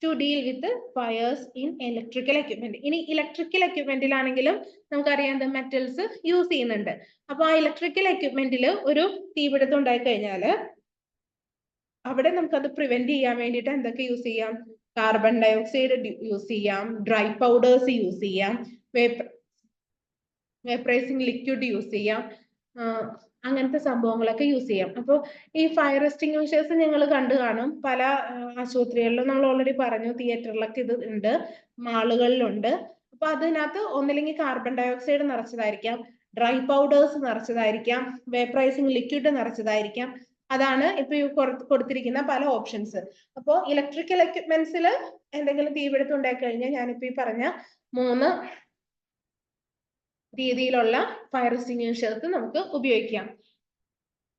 to deal with the fires in electrical equipment. ഇനി ഇലക്ട്രിക്കൽ എക്യുപ്മെന്റിലാണെങ്കിലും നമുക്കറിയാം മെറ്റൽസ് യൂസ് ചെയ്യുന്നുണ്ട്. അപ്പൊ ആ ഇലക്ട്രിക്കൽ എക്യുപ്മെന്റിൽ ഒരു തീപിടുത്തം ഉണ്ടായി കഴിഞ്ഞാൽ അവിടെ നമുക്കത് പ്രിവെന്റ് ചെയ്യാൻ വേണ്ടിയിട്ട് എന്തൊക്കെ യൂസ് ചെയ്യാം? കാർബൺ ഡയോക്സൈഡ് യൂസ് ചെയ്യാം, ഡ്രൈ പൗഡേഴ്സ് യൂസ് ചെയ്യാം, വേപ്പറൈസിങ് ലിക്വിഡ് യൂസ് ചെയ്യാം, അങ്ങനത്തെ സംഭവങ്ങളൊക്കെ യൂസ് ചെയ്യാം. അപ്പോൾ ഈ ഫയർ എക്സ്റ്റിംഗ്വിഷേഴ്സ് നിങ്ങൾ കണ്ടു കാണും പല ആശുപത്രികളിലും. നമ്മൾ ഓൾറെഡി പറഞ്ഞു, തിയേറ്ററിലൊക്കെ ഇത് ഉണ്ട്, മാളുകളിലുണ്ട്. അപ്പൊ അതിനകത്ത് ഒന്നില്ലെങ്കിൽ കാർബൺ ഡയോക്സൈഡ് നിറച്ചതായിരിക്കാം, ഡ്രൈ പൗഡേഴ്സ് നിറച്ചതായിരിക്കാം, വേപ്പറൈസിങ് ലിക്വിഡ് നിറച്ചതായിരിക്കാം. അതാണ് ഇപ്പൊ ഈ കൊടുത്തിരിക്കുന്ന പല ഓപ്ഷൻസ്. അപ്പോൾ ഇലക്ട്രിക്കൽ എക്യുപ്മെന്റ്സിൽ എന്തെങ്കിലും തീപിടുത്തം ഉണ്ടായി കഴിഞ്ഞാൽ ഞാനിപ്പോ ഈ പറഞ്ഞ 3 രീതിയിലുള്ള ഫയർ എക്സ്റ്റിംഗ്വിഷേഴ്സ് നമുക്ക് ഉപയോഗിക്കാം.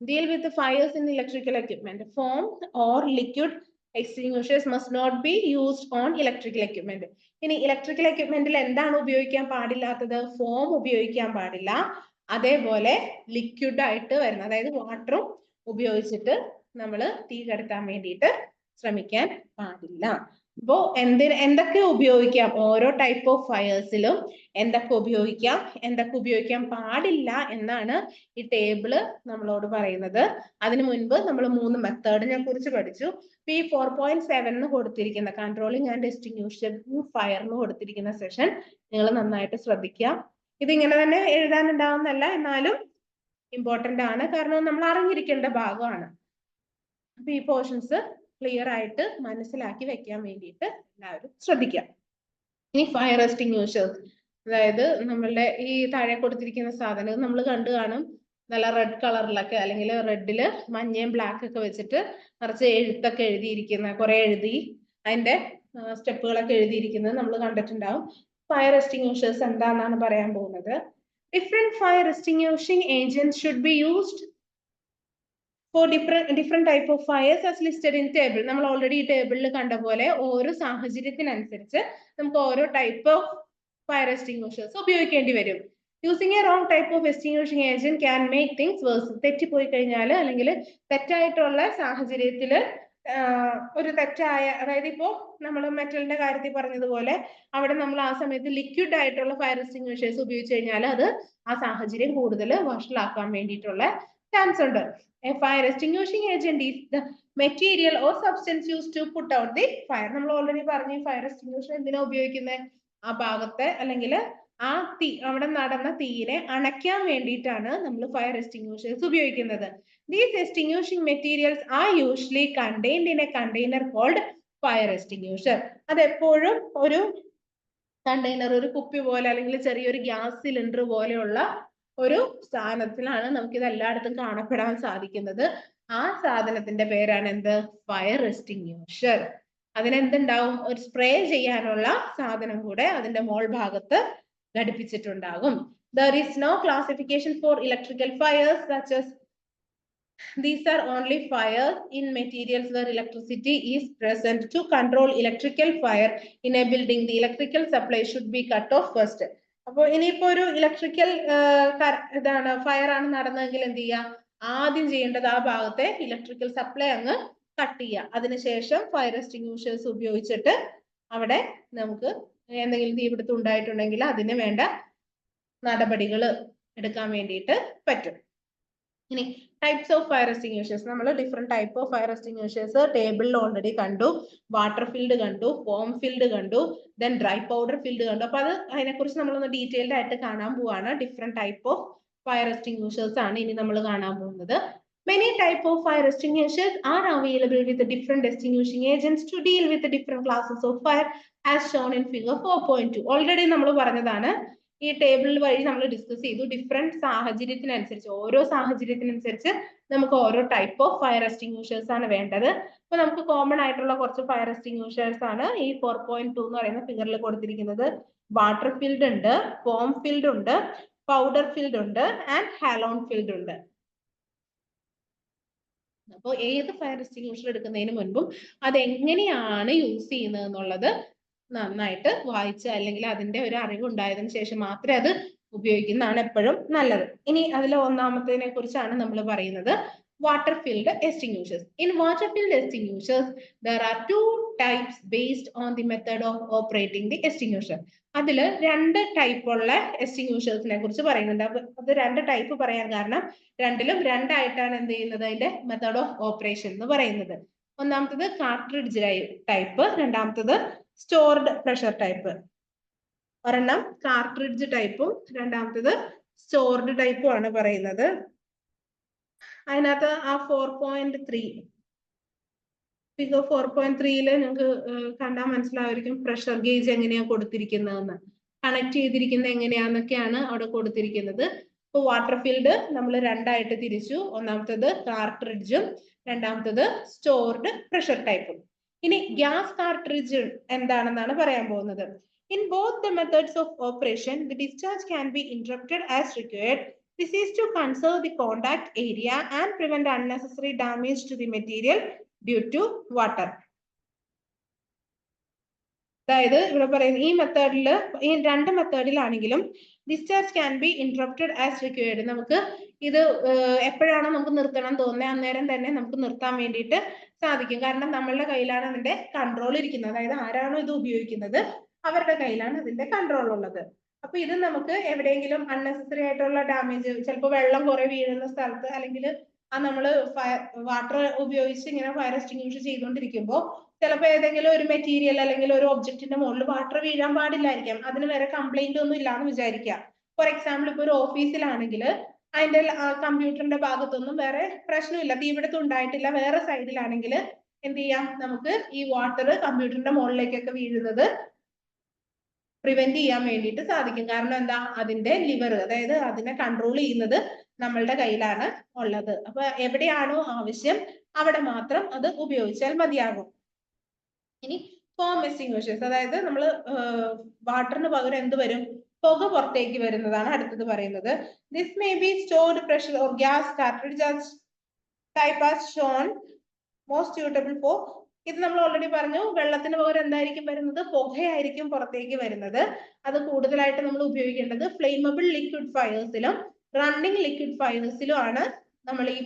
Deal with the fires in electrical equipment. Foam or liquid extinguishers must not be used on electrical equipment. ഇനി ഇലക്ട്രിക്കൽ എക്യുപ്മെന്റിൽ എന്താണ് ഉപയോഗിക്കാൻ പാടില്ലാത്തത്? ഫോം ഉപയോഗിക്കാൻ പാടില്ല. അതേപോലെ ലിക്വിഡ് ആയിട്ട് വരുന്ന, അതായത് വാട്ടറും ഉപയോഗിച്ചിട്ട് നമ്മൾ തീ കെടുത്താൻ വേണ്ടിയിട്ട് ശ്രമിക്കാൻ പാടില്ല. അപ്പോ എന്തൊക്കെ ഉപയോഗിക്കാം, ഓരോ ടൈപ്പ് ഓഫ് ഫയേഴ്സിലും എന്തൊക്കെ ഉപയോഗിക്കാം, എന്തൊക്കെ ഉപയോഗിക്കാൻ പാടില്ല എന്നാണ് ഈ ടേബിള് നമ്മളോട് പറയുന്നത്. അതിനു മുൻപ് നമ്മൾ 3 മെത്തേഡിനെ കുറിച്ച് പഠിച്ചു. ഈ 4.7 കൊടുത്തിരിക്കുന്ന കൺട്രോളിംഗ് ആൻഡ് എക്സ്റ്റിംഗ്വിഷിംഗ് ഫയർ എന്ന് കൊടുത്തിരിക്കുന്ന സെഷൻ നിങ്ങൾ നന്നായിട്ട് ശ്രദ്ധിക്കുക. ഇതിങ്ങനെ തന്നെ എഴുതാനുണ്ടാവുന്നല്ല, എന്നാലും ഇമ്പോർട്ടന്റ് ആണ്, കാരണം നമ്മൾ അറിഞ്ഞിരിക്കേണ്ട ഭാഗമാണ്. അപ്പൊ ഈ പോർഷൻസ് ക്ലിയർ ആയിട്ട് മനസ്സിലാക്കി വെക്കാൻ വേണ്ടിയിട്ട് എല്ലാവരും ശ്രദ്ധിക്കാം. ഇനി ഫയർ എക്സ്റ്റിംഗ്വിഷേഴ്സ്, അതായത് നമ്മളുടെ ഈ താഴെ കൊടുത്തിരിക്കുന്ന സാധനം നമ്മൾ കണ്ടു കാണും, നല്ല റെഡ് കളറിലൊക്കെ അല്ലെങ്കിൽ റെഡില് മഞ്ഞയും ബ്ലാക്ക് ഒക്കെ വെച്ചിട്ട് നിറച്ച് എഴുത്തൊക്കെ എഴുതിയിരിക്കുന്ന, കുറെ എഴുതി അതിന്റെ സ്റ്റെപ്പുകളൊക്കെ എഴുതിയിരിക്കുന്നത് നമ്മൾ കണ്ടിട്ടുണ്ടാവും. ഫയർ എക്സ്റ്റിംഗ്വിഷേഴ്സ് എന്താണെന്നാണ് പറയാൻ പോകുന്നത്. Different fire എക്സ്റ്റിംഗ്വിഷിംഗ് agents should be used for different type of fires as listed in table. നമ്മൾ ഓൾറെഡി ഈ ടേബിളിൽ കണ്ട പോലെ ഓരോ സാഹചര്യത്തിനനുസരിച്ച് നമുക്ക് ഓരോ ടൈപ്പ് ഓഫ് ഫയർ എക്സ്റ്റിംഗ്വിഷേഴ്സ് ഉപയോഗിക്കേണ്ടി വരും. Using A wrong type of എക്സ്റ്റിംഗ്വിഷിംഗ് agent can make things verse. തെറ്റിപ്പോയി കഴിഞ്ഞാൽ അല്ലെങ്കിൽ തെറ്റായിട്ടുള്ള സാഹചര്യത്തിൽ ഒരു തെറ്റായ, അതായത് ഇപ്പോ നമ്മൾ മെറ്റലിന്റെ കാര്യത്തിൽ പറഞ്ഞതുപോലെ അവിടെ നമ്മൾ ആ സമയത്ത് ലിക്വിഡ് ആയിട്ടുള്ള ഫയർ എക്സ്റ്റിംഗ്വിഷേഴ്സ് ഉപയോഗിച്ച് കഴിഞ്ഞാൽ അത് ആ സാഹചര്യം കൂടുതൽ വഷളാക്കാൻ വേണ്ടിയിട്ടുള്ള ചാൻസ് ഉണ്ട്. A fire extinguishing agent is the material or substance used to put out the fire. നമ്മൾ ഓൾറെഡി പറഞ്ഞു ഫയർ എക്സ്റ്റിംഗ്വിഷർ എന്തിനാ ഉപയോഗിക്കുന്നത്? ആ ഭാഗത്തെ അല്ലെങ്കിൽ ആ തീ, അവിടെ നടന്ന തീയിനെ അണയ്ക്കാൻ വേണ്ടിയിട്ടാണ് നമ്മൾ ഫയർ എക്സ്റ്റിംഗ്വിഷേഴ്സ് ഉപയോഗിക്കുന്നത്. These extinguishing materials are usually contained in a container called fire extinguisher. അത് എപ്പോഴും ഒരു കണ്ടെയ്നർ, ഒരു കുപ്പി പോലെ അല്ലെങ്കിൽ ചെറിയൊരു ഗ്യാസ് സിലിണ്ടർ പോലെയുള്ള ഒരു സാധനത്തിലാണ് നമുക്ക് ഇത് എല്ലായിടത്തും കാണപ്പെടാൻ സാധിക്കുന്നത്. ആ സാധനത്തിന്റെ പേരാണ് എന്ത്? Fire extinguisher. അതിനെന്തുണ്ടാവും? ഒരു സ്പ്രേ ചെയ്യാനുള്ള സാധനം കൂടെ അതിന്റെ മോൾ ഭാഗത്ത് ഘടിപ്പിച്ചിട്ടുണ്ടാകും. There is no classification for electrical fires such as these are only fires in materials where electricity is present. To control electrical fire in a building, the electrical supply should be cut off first. അപ്പോൾ ഇനിയിപ്പോ ഒരു electrical ഇതാണ് fire ആണ് നടന്നതെങ്കിൽ എന്ത് ചെയ്യുക? ആദ്യം ചെയ്യേണ്ടത് ആ ഭാഗത്തെ ഇലക്ട്രിക്കൽ സപ്ലൈ അങ്ങ് കട്ട് ചെയ്യുക. അതിനുശേഷം ഫയർ എക്സ്റ്റിംഗ്വിഷേഴ്സ് ഉപയോഗിച്ചിട്ട് അവിടെ നമുക്ക് എന്തെങ്കിലും തീപിടുത്തം ഉണ്ടായിട്ടുണ്ടെങ്കിൽ അതിന് വേണ്ട നടപടികൾ എടുക്കാൻ വേണ്ടിയിട്ട് പറ്റും. ഇനി ടൈപ്സ് ഓഫ് ഫയർ എക്സ്റ്റിംഗ്വിഷേഴ്സ്, നമ്മൾ different type of fire extinguishers ടേബിളിൽ ഓൾറെഡി കണ്ടു. വാട്ടർ ഫിൽഡ് കണ്ടു, ഫോം ഫിൽഡ് കണ്ടു, ദെൻ ഡ്രൈ പൗഡർ ഫിൽഡ് കണ്ടു. അപ്പൊ അതിനെക്കുറിച്ച് നമ്മളൊന്ന് ഡീറ്റെയിൽഡ് ആയിട്ട് കാണാൻ പോവാണ്. Different type of fire extinguishers ആണ് ഇനി നമ്മൾ കാണാൻ പോകുന്നത്. Many type of fire extinguishers are available with the different extinguishing agents to deal with the different classes of fire as shown in figure 4.2. Already നമ്മൾ പറഞ്ഞതാണ്, ഈ ടേബിൾ വഴി നമ്മൾ ഡിസ്കസ് ചെയ്തു. ഡിഫറെന്റ് സാഹചര്യത്തിനനുസരിച്ച്, ഓരോ സാഹചര്യത്തിനനുസരിച്ച് നമുക്ക് ഓരോ ടൈപ്പ് ഓഫ് ഫയർ എക്സ്റ്റിംഗ്വിഷേഴ്സ് ആണ് വേണ്ടത്. അപ്പൊ നമുക്ക് കോമൺ ആയിട്ടുള്ള കുറച്ച് ഫയർ എക്സ്റ്റിംഗ്വിഷേഴ്സ് ആണ് ഈ 4.2 എന്ന് പറയുന്ന ഫിഗറിൽ കൊടുത്തിരിക്കുന്നത്. വാട്ടർ ഫിൽഡ് ഉണ്ട്, ഫോം ഫിൽഡ് ഉണ്ട്, പൗഡർ ഫിൽഡ് ഉണ്ട് ആൻഡ് ഹാലോൺ ഫിൽഡ് ഉണ്ട്. അപ്പോൾ ഏത് ഫയർ എക്സ്റ്റിംഗ്വിഷർ എടുക്കുന്നതിന് മുൻപും അത് എങ്ങനെയാണ് യൂസ് ചെയ്യുന്നത് എന്നുള്ളത് നന്നായിട്ട് വായിച്ച് അല്ലെങ്കിൽ അതിന്റെ ഒരു അറിവ് ഉണ്ടായതിനു ശേഷം മാത്രമേ അത് ഉപയോഗിക്കുന്നതാണ് എപ്പോഴും നല്ലത്. ഇനി അതിൽ ഒന്നാമത്തേതിനെ കുറിച്ചാണ് നമ്മൾ പറയുന്നത്, water filled extinguishers. In water filled extinguishers, there are two types based on the method of operating the extinguisher. അതില് രണ്ട് ടൈപ്പ് ഉള്ള എക്സ്റ്റിംഗ്വിഷേഴ്സിനെ കുറിച്ച് പറയുന്നുണ്ട്. അത് രണ്ട് ടൈപ്പ് പറയാൻ കാരണം രണ്ടിലും രണ്ടായിട്ടാണ് എന്ത് ചെയ്യുന്നത്, അതിന്റെ മെത്തേഡ് ഓഫ് ഓപ്പറേഷൻ എന്ന് പറയുന്നത്. ഒന്നാമത്തത് കാർട്രിഡ്ജ് ടൈപ്പ്, രണ്ടാമത്തത് സ്റ്റോർഡ് പ്രഷർ ടൈപ്പ്. ഒരെണ്ണം കാർട്രിഡ്ജ് ടൈപ്പും രണ്ടാമത്തത് സ്റ്റോർഡ് ടൈപ്പും ആണ് പറയുന്നത്. അതിനകത്ത് ആ 4.3 ഫിഗർ 4.3 നിങ്ങൾക്ക് കണ്ടാൽ മനസ്സിലായിരിക്കും പ്രഷർ ഗേജ് എങ്ങനെയാ കൊടുത്തിരിക്കുന്നതെന്ന്, കണക്ട് ചെയ്തിരിക്കുന്നത് എങ്ങനെയാന്നൊക്കെയാണ് അവിടെ കൊടുത്തിരിക്കുന്നത്. ഇപ്പൊ വാട്ടർ ഫീൽഡ് നമ്മൾ രണ്ടായിട്ട് തിരിച്ചു, ഒന്നാമത്തത് കാർട്രിഡ്ജും രണ്ടാമത്തത് സ്റ്റോർഡ് പ്രഷർ ടൈപ്പും. ഇനി ഗ്യാസ് കാർട്രിഡ്ജ് എന്താണെന്നാണ് പറയാൻ പോകുന്നത്. In both the methods of operation, the discharge can be interrupted as required. This is to conserve the contact area and prevent unnecessary damage to the material due to water. അതായത് ഇവിടെ പറയുന്ന ഈ മെത്തേഡില്, ഈ രണ്ട് മെത്തേഡിലാണെങ്കിലും discharge can be interrupted as required. നമുക്ക് ഇത് എപ്പോഴാണോ നമുക്ക് നിർത്തണം തോന്നുന്നത് അന്നേരം തന്നെ നമുക്ക് നിർത്താൻ വേണ്ടിയിട്ട് സാധിക്കും. കാരണം നമ്മളുടെ കയ്യിലാണ് അതിന്റെ കൺട്രോൾ ഇരിക്കുന്നത്. അതായത് ആരാണോ ഇത് ഉപയോഗിക്കുന്നത് അവരുടെ കയ്യിലാണ് ഇതിന്റെ കൺട്രോൾ ഉള്ളത്. അപ്പൊ ഇത് നമുക്ക് എവിടെയെങ്കിലും അൺനെസസറി ആയിട്ടുള്ള ഡാമേജ്, ചിലപ്പോൾ വെള്ളം കുറെ വീഴുന്ന സ്ഥലത്ത് അല്ലെങ്കിൽ ആ നമ്മള് വാട്ടർ ഉപയോഗിച്ച് ഇങ്ങനെ ഫയർ എക്സ്റ്റിംഗ്വിഷ് ചെയ്തുകൊണ്ടിരിക്കുമ്പോൾ ചിലപ്പോൾ ഏതെങ്കിലും ഒരു മെറ്റീരിയൽ അല്ലെങ്കിൽ ഒരു ഒബ്ജക്റ്റിന്റെ മുകളിൽ വാട്ടർ വീഴാൻ പാടില്ലായിരിക്കാം. അതിന് വേറെ കംപ്ലൈന്റ് ഒന്നും ഇല്ലാന്ന് വിചാരിക്കാം. ഫോർ എക്സാമ്പിൾ ഇപ്പൊ ഒരു ഓഫീസിലാണെങ്കിൽ അതിന്റെ കമ്പ്യൂട്ടറിന്റെ ഭാഗത്തൊന്നും വേറെ പ്രശ്നമില്ല, തീപിടുത്തം ഉണ്ടായിട്ടില്ല. വേറെ സൈഡിലാണെങ്കിൽ എന്ത് ചെയ്യാം, നമുക്ക് ഈ വാട്ടർ കമ്പ്യൂട്ടറിന്റെ മുകളിലേക്കൊക്കെ വീഴുന്നത് പ്രിവെന്റ് ചെയ്യാൻ വേണ്ടിയിട്ട് സാധിക്കും. കാരണം എന്താ, അതിന്റെ ലിവർ, അതായത് അതിനെ കൺട്രോൾ ചെയ്യുന്നത് നമ്മളുടെ കയ്യിലാണ് ഉള്ളത്. അപ്പൊ എവിടെയാണോ ആവശ്യം അവിടെ മാത്രം അത് ഉപയോഗിച്ചാൽ മതിയാകും. ഇനി ഫോം എക്സ്റ്റിംഗ്വിഷേഴ്സ്, അതായത് നമ്മൾ വാട്ടറിന് പകരം എന്ത് വരും, പുക പുറത്തേക്ക് വരുന്നതാണ് അടുത്തത് പറയുന്നത്. This may be stored pressure or gas cartridge type as shown most suitable for. ഇത് നമ്മൾ ഓൾറെഡി പറഞ്ഞു, വെള്ളത്തിന് പകരം എന്തായിരിക്കും വരുന്നത്, പുകയായിരിക്കും പുറത്തേക്ക് വരുന്നത്. അത് കൂടുതലായിട്ട് നമ്മൾ ഉപയോഗിക്കേണ്ടത് ഫ്ലെയിമബിൾ ലിക്വിഡ് ഫയേഴ്സിലും റണ്ണിങ് ലിക്വിഡ് ഫയേഴ്സിലും ആണ് നമ്മൾ ഈ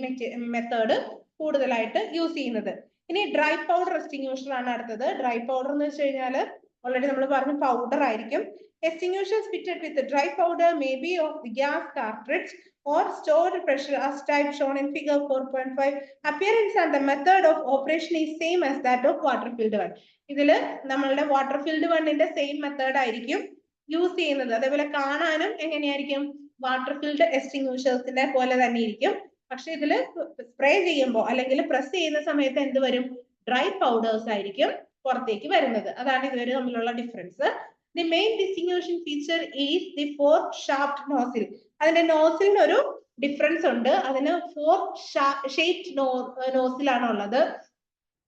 മെത്തേഡ് കൂടുതലായിട്ട് യൂസ് ചെയ്യുന്നത്. ഇനി ഡ്രൈ പൗഡർ എക്സ്റ്റിംഗ്വിഷർ ആണ് അടുത്തത്. ഡ്രൈ പൗഡർ എന്ന് വെച്ച് കഴിഞ്ഞാൽ ഓൾറെഡി നമ്മൾ പറഞ്ഞു പൗഡർ ആയിരിക്കും. Extinguishers fitted with the dry powder may be of the gas cartridge or stored pressure as type shown in figure 4.5. Appearance and the method of operation is same as that of water filled one. ഇതില് നമ്മളുടെ water field വണ്ണിന്റെ same method ആയിരിക്കും use ചെയ്യുന്നത്. അതേപോലെ കാണാനും എങ്ങനെയായിരിക്കും, water field എക്സ്റ്റിംഗ്വിഷേഴ്സിന്റെ പോലെ തന്നെ ഇരിക്കും. പക്ഷെ ഇതില് സ്പ്രേ ചെയ്യുമ്പോൾ അല്ലെങ്കിൽ പ്രസ് ചെയ്യുന്ന സമയത്ത് എന്ത് വരും, ഡ്രൈ പൗഡേഴ്സ് ആയിരിക്കും പുറത്തേക്ക് വരുന്നത്. അതാണ് ഇതുവരെ തമ്മിലുള്ള difference. The main distinguishing feature is the fork shaft nozzle. അതിന്റെ നോസിലിന് ഒരു ഡിഫറൻസ് ഉണ്ട്. അതിന് ഫോർക്ക് ഷേപ്ഡ് നോസിൽ ആണ് ഉള്ളത്.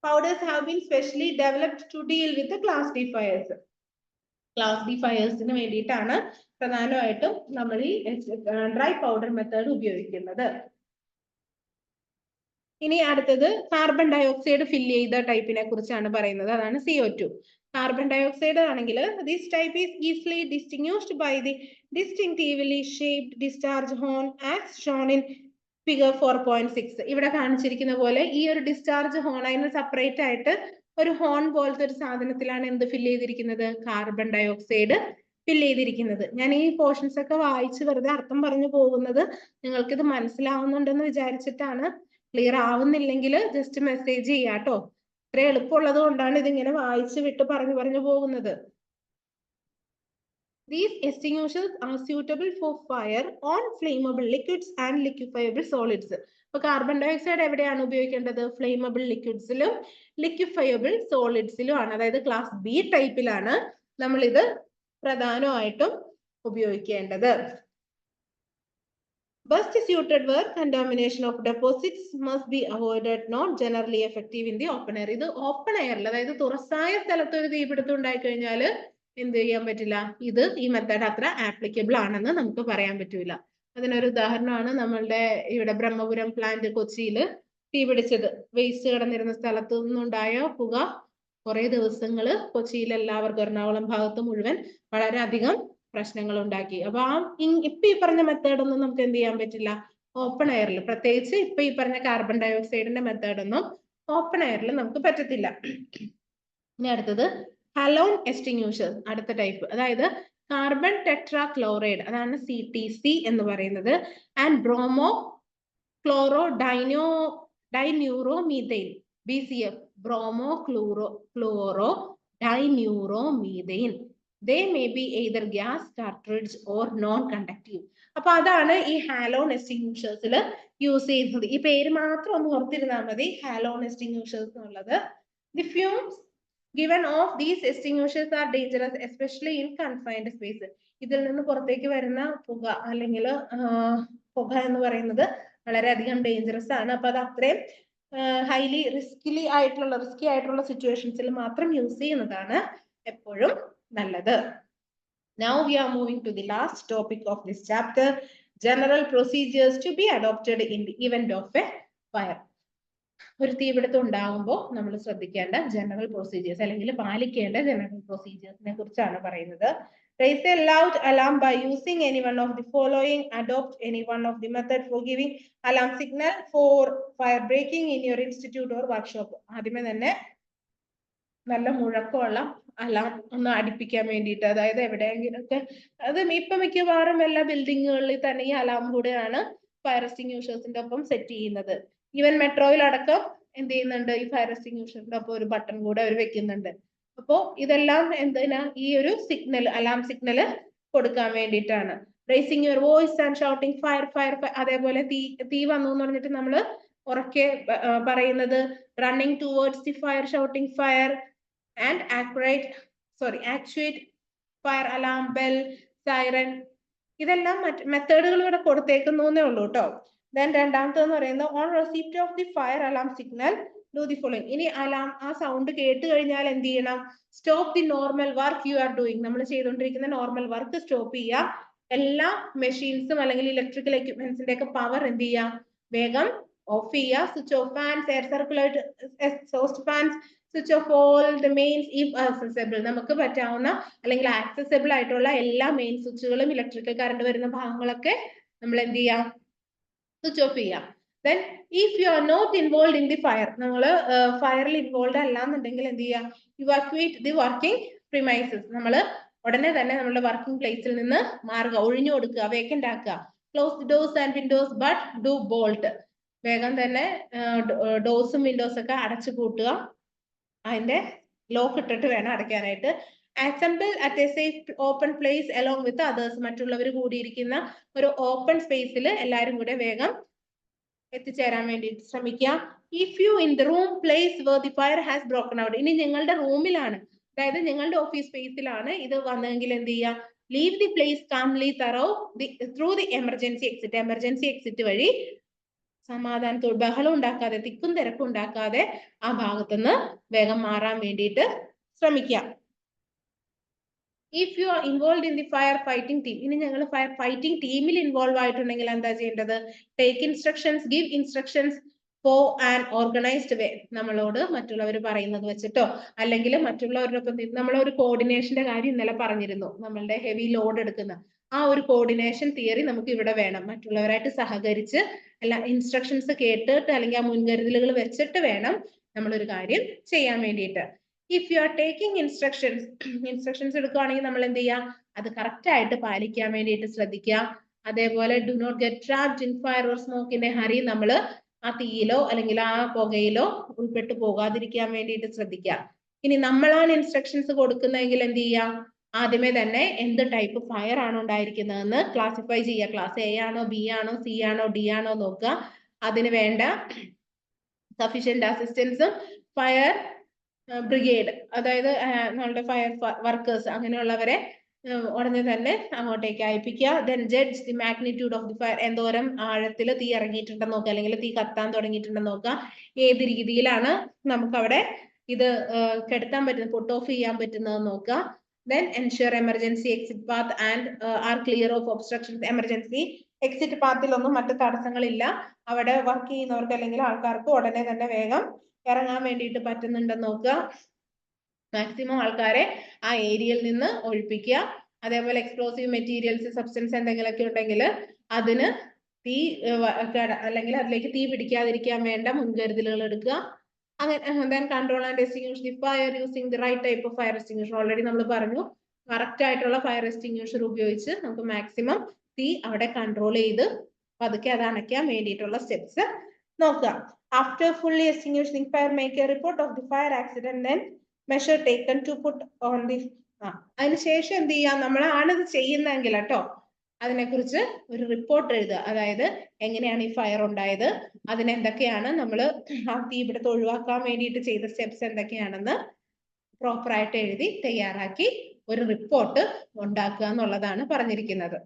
Powders have been specially developed to deal with the class D fires. Class D ഫയേഴ്സിന് വേണ്ടിയിട്ടാണ് പ്രധാനമായിട്ടും നമ്മൾ ഈ ഡ്രൈ പൗഡർ മെത്തേഡ് ഉപയോഗിക്കുന്നത്. ഇനി അടുത്തത് കാർബൺ ഡയോക്സൈഡ് ഫില്ല് ചെയ്ത ടൈപ്പിനെ കുറിച്ചാണ് പറയുന്നത്. അതാണ് CO2. കാർബൺ ഡയോക്സൈഡ് ആണെങ്കിൽ this type is easily distinguished by the distinctively shaped discharge horn as shown in figure 4.6. ഇവിടെ കാണിച്ചിരിക്കുന്ന പോലെ ഈ ഒരു ഡിസ്ചാർജ് ഹോൺ, അതിന് സെപ്പറേറ്റ് ആയിട്ട് ഒരു ഹോൺ പോലത്തെ ഒരു സാധനത്തിലാണ് എന്ത് ഫില്ല് ചെയ്തിരിക്കുന്നത്, കാർബൺ ഡയോക്സൈഡ് ഫില്ല് ചെയ്തിരിക്കുന്നത്. ഞാൻ ഈ പോർഷൻസ് ഒക്കെ വായിച്ച് വെറുതെ അർത്ഥം പറഞ്ഞു പോകുന്നത് നിങ്ങൾക്ക് ഇത് മനസ്സിലാവുന്നുണ്ടെന്ന് വിചാരിച്ചിട്ടാണ്. ക്ലിയർ ആവുന്നില്ലെങ്കിൽ ജസ്റ്റ് മെസ്സേജ് ചെയ്യാട്ടോ. ഇത്ര എളുപ്പമുള്ളത് കൊണ്ടാണ് ഇതിങ്ങനെ വായിച്ച് വിട്ട് പറഞ്ഞു പോകുന്നത്. These extinguishers are suitable for fire on flammable liquids and liquefiable solids. ഇപ്പൊ കാർബൺ ഡൈ ഓക്സൈഡ് എവിടെയാണ് ഉപയോഗിക്കേണ്ടത്? ഫ്ലെയിമബിൾ ലിക്വിഡ്സിലും ലിക്വിഫയബിൾ സോളിഡ്സിലും ആണ്. അതായത് ക്ലാസ് ബി ടൈപ്പിലാണ് നമ്മൾ ഇത് പ്രധാനമായിട്ടും ഉപയോഗിക്കേണ്ടത്. Best suited where contamination of deposits must be avoided, not generally effective in the open air. ഇത് ഓപ്പൺ എയറിൽ, അതായത് തുറസായ സ്ഥലത്ത് ഒരു തീപിടുത്തം ഉണ്ടായി കഴിഞ്ഞാൽ എന്ത് ചെയ്യാൻ പറ്റില്ല? ഇത് ഈ മെത്തേഡ് അത്ര ആപ്ലിക്കബിൾ ആണെന്ന് നമുക്ക് പറയാൻ പറ്റൂല. അതിനൊരു ഉദാഹരണമാണ് നമ്മളുടെ ഇവിടെ ബ്രഹ്മപുരം പ്ലാന്റ് കൊച്ചിയിൽ തീപിടിച്ചത്. വേസ്റ്റ് കിടന്നിരുന്ന സ്ഥലത്തു നിന്നുണ്ടായ പുക കുറെ ദിവസങ്ങൾ കൊച്ചിയിൽ എല്ലാവർക്കും, എറണാകുളം ഭാഗത്ത് മുഴുവൻ വളരെയധികം പ്രശ്നങ്ങൾ ഉണ്ടാക്കി. അപ്പൊ ഇപ്പൊ ഈ പറഞ്ഞ മെത്തേഡ് ഒന്നും നമുക്ക് എന്ത് ചെയ്യാൻ പറ്റില്ല ഓപ്പൺ എയറിൽ, പ്രത്യേകിച്ച് ഇപ്പൊ ഈ പറഞ്ഞ കാർബൺ ഡൈ ഓക്സൈഡിന്റെ മെത്തേഡ് ഒന്നും ഓപ്പൺ എയറിൽ നമുക്ക് പറ്റത്തില്ല. ഇനി അടുത്തത് ഹലോൺ എക്സ്റ്റിങ്യൂഷേഴ്സ്, അടുത്ത ടൈപ്പ്. അതായത് കാർബൺ ടെട്രാ ക്ലോറൈഡ്, അതാണ് CTC എന്ന് പറയുന്നത്, and bromochlorodifluoromethane, BCF, bromochlorodifluoromethane. They may be either gas, cartridge or non-conductive. അപ്പൊ അതാണ് ഈ ഹാലോൺ എക്സ്റ്റിങ്യൂഷേഴ്സിൽ യൂസ് ചെയ്യുന്നത്. ഈ പേര് മാത്രം ഒന്ന് ഓർത്തിരുന്നാൽ മതി, ഹാലോൺ എക്സ്റ്റിങ്യൂഷേഴ്സ് എന്നുള്ളത്. The fumes given off these extinguishers are dangerous, especially in confined space. ഇതിൽ നിന്ന് പുറത്തേക്ക് വരുന്ന പുക അല്ലെങ്കിൽ പുക എന്ന് പറയുന്നത് വളരെയധികം ഡേഞ്ചറസ് ആണ്. അപ്പൊ അത് അത്രയും ഹൈലി റിസ്കി ആയിട്ടുള്ള സിറ്റുവേഷൻസിൽ മാത്രം യൂസ് ചെയ്യുന്നതാണ് എപ്പോഴും നല്ലത്. Now we are moving to the last topic of this chapter, general procedures to be adopted in the event of a fire. ഒരു തീപിടുത്തം ഉണ്ടാകുമ്പോൾ നമ്മൾ ശ്രദ്ധിക്കേണ്ട ജനറൽ പ്രൊസീജിയേഴ്സ് അല്ലെങ്കിൽ പാലിക്കേണ്ട ജനറൽ പ്രൊസീജിയേഴ്സിനെ കുറിച്ചാണ് പറയുന്നത്. Raise a loud alarm by using any one of the following. Adopt any one of the method for giving alarm signal for fire breaking in your institute or workshop. ആദ്യമേ തന്നെ നല്ല മുഴക്കമുള്ള alarm ഒന്ന് അടിപ്പിക്കാൻ വേണ്ടിയിട്ട്, അതായത് എവിടെയെങ്കിലുമൊക്കെ, അത് ഇപ്പൊ മിക്കവാറും എല്ലാ ബിൽഡിങ്ങുകളിൽ തന്നെ ഈ അലാം കൂടെയാണ് ഫയർ എക്സ്റ്റിങ്യൂഷേഴ്സിന്റെ ഒപ്പം സെറ്റ് ചെയ്യുന്നത്. ഈവൻ മെട്രോയിൽ അടക്കം എന്ത് ചെയ്യുന്നുണ്ട്, ഈ ഫയർ എക്സ്റ്റിങ്യൂഷറിന്റെ ഒപ്പം ഒരു ബട്ടൺ കൂടെ അവർ വെക്കുന്നുണ്ട്. അപ്പോ ഇതെല്ലാം എന്തിനാ? ഈ ഒരു സിഗ്നൽ, അലാം സിഗ്നൽ കൊടുക്കാൻ വേണ്ടിയിട്ടാണ്. Raising your voice and shouting fire fire. അതേപോലെ തീ വന്നു എന്ന് പറഞ്ഞിട്ട് നമ്മൾ ഉറക്കെ പറയുന്നത് running towards the fire, shouting fire and actuate fire alarm bell, siren. ഇതെല്ലാം മെത്തേഡുകൾ ഇവിടെ കൊടുത്തേക്കുന്നേ ഉള്ളൂ കേട്ടോ. ദെൻ രണ്ടാമത്തെന്ന് പറയുന്നത് on receipt of the fire alarm signal do the following. ഇനി അലാം ആ സൗണ്ട് കേട്ട് കഴിഞ്ഞാൽ എന്ത് ചെയ്യണം? Stop the normal work you are doing. നമ്മൾ ചെയ്തുകൊണ്ടിരിക്കുന്ന നോർമൽ വർക്ക് സ്റ്റോപ്പ് ചെയ്യുക. എല്ലാ മെഷീൻസും അല്ലെങ്കിൽ ഇലക്ട്രിക്കൽ എക്യുപ്മെന്റ്സിന്റെ ഒക്കെ പവർ എന്ത് ചെയ്യുക? വേഗം ഓഫ് ചെയ്യുക. Switch off fans, air circulate exhaust fans, switch off all the mains if accessible. നമുക്ക് പറ്റാവുന്ന അല്ലെങ്കിൽ ആക്സസിബിൾ ആയിട്ടുള്ള എല്ലാ മെയിൻ സ്വിച്ചുകളും ഇലക്ട്രിക്കൽ കറണ്ട് വരുന്ന ഭാഗങ്ങളൊക്കെ നമ്മൾ എന്ത് ചെയ്യാം? സ്വിച്ച് ഓഫ് ചെയ്യാം. Then if you are not involve in the fire, നമ്മൾ ഫയറിൽ ഇൻവോൾവ് അല്ലാന്നുണ്ടെങ്കിൽ എന്ത് ചെയ്യാം? Evacuate the working premises. നമ്മൾ ഉടനെ തന്നെ നമ്മുടെ വർക്കിംഗ് പ്ലേസിൽ നിന്ന് മാറുക, ഒഴിഞ്ഞു കൊടുക്കുക, വേക്കന്റ് ആക്കുക. Close the doors and Windows but do bolt. വേഗം തന്നെ ഡോർസും വിൻഡോസ് ഒക്കെ അടച്ചു പൂട്ടുക, അതിന്റെ ലോക്ക് ഇട്ടിട്ട് വേണം അടയ്ക്കാനായിട്ട്. Assemble at a safe open place along with others. മറ്റുള്ളവർ കൂടിയിരിക്കുന്ന ഒരു ഓപ്പൺ സ്പേസിൽ എല്ലാവരും കൂടെ വേഗം എത്തിച്ചേരാൻ വേണ്ടി ശ്രമിക്കുക. If you in the room place where the fire has broken out. ഇനി നിങ്ങളുടെ റൂമിലാണ്, അതായത് നിങ്ങളുടെ ഓഫീസ് സ്പേസിലാണ് ഇത് വന്നതെങ്കിൽ എന്ത് ചെയ്യുക? Leave the place calmly through the emergency exit. Emergency exit വഴി സമാധാനത്തോട്, ബഹളം ഉണ്ടാക്കാതെ, തിക്കും തിരക്കും ഉണ്ടാക്കാതെ ആ ഭാഗത്തുനിന്ന് വേഗം മാറാൻ വേണ്ടിയിട്ട് ശ്രമിക്കാം. If you are involve in the fire fighting team. ഇനി ഞങ്ങൾ ഫയർ ഫൈറ്റിംഗ് ടീമിൽ ഇൻവോൾവ് ആയിട്ടുണ്ടെങ്കിൽ എന്താ ചെയ്യേണ്ടത്? Take instructions, give instructions for an organised way. നമ്മളോട് മറ്റുള്ളവർ പറയുന്നത് വെച്ചിട്ടോ അല്ലെങ്കിൽ മറ്റുള്ളവരോടൊപ്പം നമ്മളൊരു കോർഡിനേഷന്റെ കാര്യം ഇന്നലെ പറഞ്ഞിരുന്നു. നമ്മളുടെ ഹെവി ലോഡ് എടുക്കുന്ന ആ ഒരു കോർഡിനേഷൻ തിയറി നമുക്ക് ഇവിടെ വേണം. മറ്റുള്ളവരായിട്ട് സഹകരിച്ച് എല്ലാ ഇൻസ്ട്രക്ഷൻസ് കേട്ടിട്ട് അല്ലെങ്കിൽ ആ മുൻകരുതലുകൾ വെച്ചിട്ട് വേണം നമ്മളൊരു കാര്യം ചെയ്യാൻ വേണ്ടിയിട്ട്. If you are taking instructions എടുക്കുകയാണെങ്കിൽ നമ്മൾ എന്ത് ചെയ്യാം? അത് കറക്റ്റ് ആയിട്ട് പാലിക്കാൻ വേണ്ടിയിട്ട് ശ്രദ്ധിക്കുക. അതേപോലെ do not get trapped in fire or smoke in a hurry. നമ്മൾ ആ തീയിലോ അല്ലെങ്കിൽ ആ പുകയിലോ ഉൾപ്പെട്ടു പോകാതിരിക്കാൻ വേണ്ടിയിട്ട് ശ്രദ്ധിക്കുക. ഇനി നമ്മളാണ് ഇൻസ്ട്രക്ഷൻസ് കൊടുക്കുന്നതെങ്കിൽ എന്ത് ചെയ്യാം? ആദ്യമേ തന്നെ എന്ത് ടൈപ്പ് ഫയർ ആണ് ഉണ്ടായിരിക്കുന്നതെന്ന് ക്ലാസിഫൈ ചെയ്യുക. ക്ലാസ് എ ആണോ, ബി ആണോ, സി ആണോ, ഡി ആണോ നോക്കുക. അതിന് വേണ്ട സഫീഷ്യന്റ് അസിസ്റ്റൻസും ഫയർ ബ്രിഗേഡ്, അതായത് നമ്മളുടെ ഫയർ വർക്കേഴ്സ് അങ്ങനെയുള്ളവരെ ഉടനെ തന്നെ അങ്ങോട്ടേക്ക് അയപ്പിക്കുക. Then judge the magnitude of the fire, എന്തോരം ആഴത്തിൽ തീ ഇറങ്ങിയിട്ടുണ്ടെന്ന് നോക്കുക, അല്ലെങ്കിൽ തീ കത്താൻ തുടങ്ങിയിട്ടുണ്ടെന്ന് നോക്കുക. ഏത് രീതിയിലാണ് നമുക്ക് അവിടെ ഇത് കെടുത്താൻ പറ്റുന്നത്, പുട്ട് ഓഫ് ചെയ്യാൻ പറ്റുന്നത് നോക്കുക. Then ensure emergency exit path and are clear of obstructions. Emergency exit പാത്തിലൊന്നും മറ്റു തടസ്സങ്ങളില്ല. അവിടെ വർക്ക് ചെയ്യുന്നവർക്ക് അല്ലെങ്കിൽ ആൾക്കാർക്ക് ഉടനെ തന്നെ വേഗം ഇറങ്ങാൻ വേണ്ടിയിട്ട് പറ്റുന്നുണ്ടെന്ന് നോക്കുക. മാക്സിമം ആൾക്കാരെ ആ ഏരിയയിൽ നിന്ന് ഒഴിപ്പിക്കുക. അതേപോലെ എക്സ്പ്ലോസീവ് മെറ്റീരിയൽസ്, സബ്സ്റ്റൻസ് എന്തെങ്കിലുമൊക്കെ ഉണ്ടെങ്കിൽ അതിന് തീ അല്ലെങ്കിൽ അതിലേക്ക് തീ പിടിക്കാതിരിക്കാൻ വേണ്ട മുൻകരുതലുകൾ എടുക്കുക. അങ്ങനെ then control and extinguish the fire using the right type of fire extinguisher. Already നമ്മൾ പറഞ്ഞു, കറക്റ്റ് ആയിട്ടുള്ള ഫയർ എക്സ്റ്റിങ്യൂഷർ ഉപയോഗിച്ച് നമുക്ക് മാക്സിമം തീ അവിടെ കൺട്രോൾ ചെയ്ത് പതുക്കെ അത് അണയ്ക്കാൻ വേണ്ടിയിട്ടുള്ള സ്റ്റെപ്സ് നോക്കുക. After fully extinguishing fire make a report of the fire accident then measure taken to put on the. അതിനുശേഷം എന്ത് ചെയ്യാം, നമ്മളാണ് ഇത് ചെയ്യുന്നതെങ്കിൽ കേട്ടോ, അതിനെക്കുറിച്ച് ഒരു റിപ്പോർട്ട് എഴുതുക. അതായത് എങ്ങനെയാണ് ഈ ഫയർ ഉണ്ടായത്, അതിനെന്തൊക്കെയാണ് നമ്മൾ ആ തീപിടുത്തം ഒഴിവാക്കാൻ വേണ്ടിയിട്ട് ചെയ്ത സ്റ്റെപ്സ് എന്തൊക്കെയാണെന്ന് പ്രോപ്പറായിട്ട് എഴുതി തയ്യാറാക്കി ഒരു റിപ്പോർട്ട് ഉണ്ടാക്കുക എന്നുള്ളതാണ് പറഞ്ഞിരിക്കുന്നത്.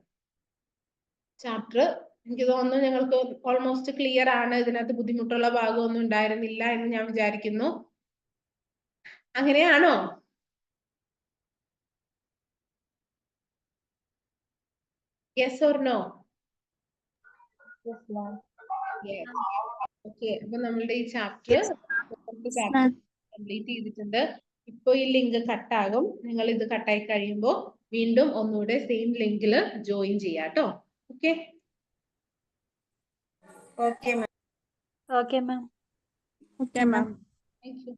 ചാപ്റ്റർ എനിക്ക് തോന്നുന്നു നിങ്ങൾക്ക് ഓൾമോസ്റ്റ് ക്ലിയർ ആണ്. ഇതിനകത്ത് ബുദ്ധിമുട്ടുള്ള ഭാഗമൊന്നും ഉണ്ടായിരുന്നില്ല എന്ന് ഞാൻ വിചാരിക്കുന്നു. അങ്ങനെയാണോ? Yes or no? ഓക്കെ, അപ്പൊ നമ്മളുടെ ഈ ചാപ്റ്റർ കംപ്ലീറ്റ് ചെയ്തിട്ടുണ്ട്. ഇപ്പൊ ഈ ലിങ്ക് കട്ടാകും. നിങ്ങൾ ഇത് കട്ടായി കഴിയുമ്പോൾ വീണ്ടും ഒന്നുകൂടെ സെയിം ലിങ്കിൽ ജോയിൻ ചെയ്യാട്ടോ. Okay okay ma'am. Okay, ma'am. Okay ma'am. Thank U.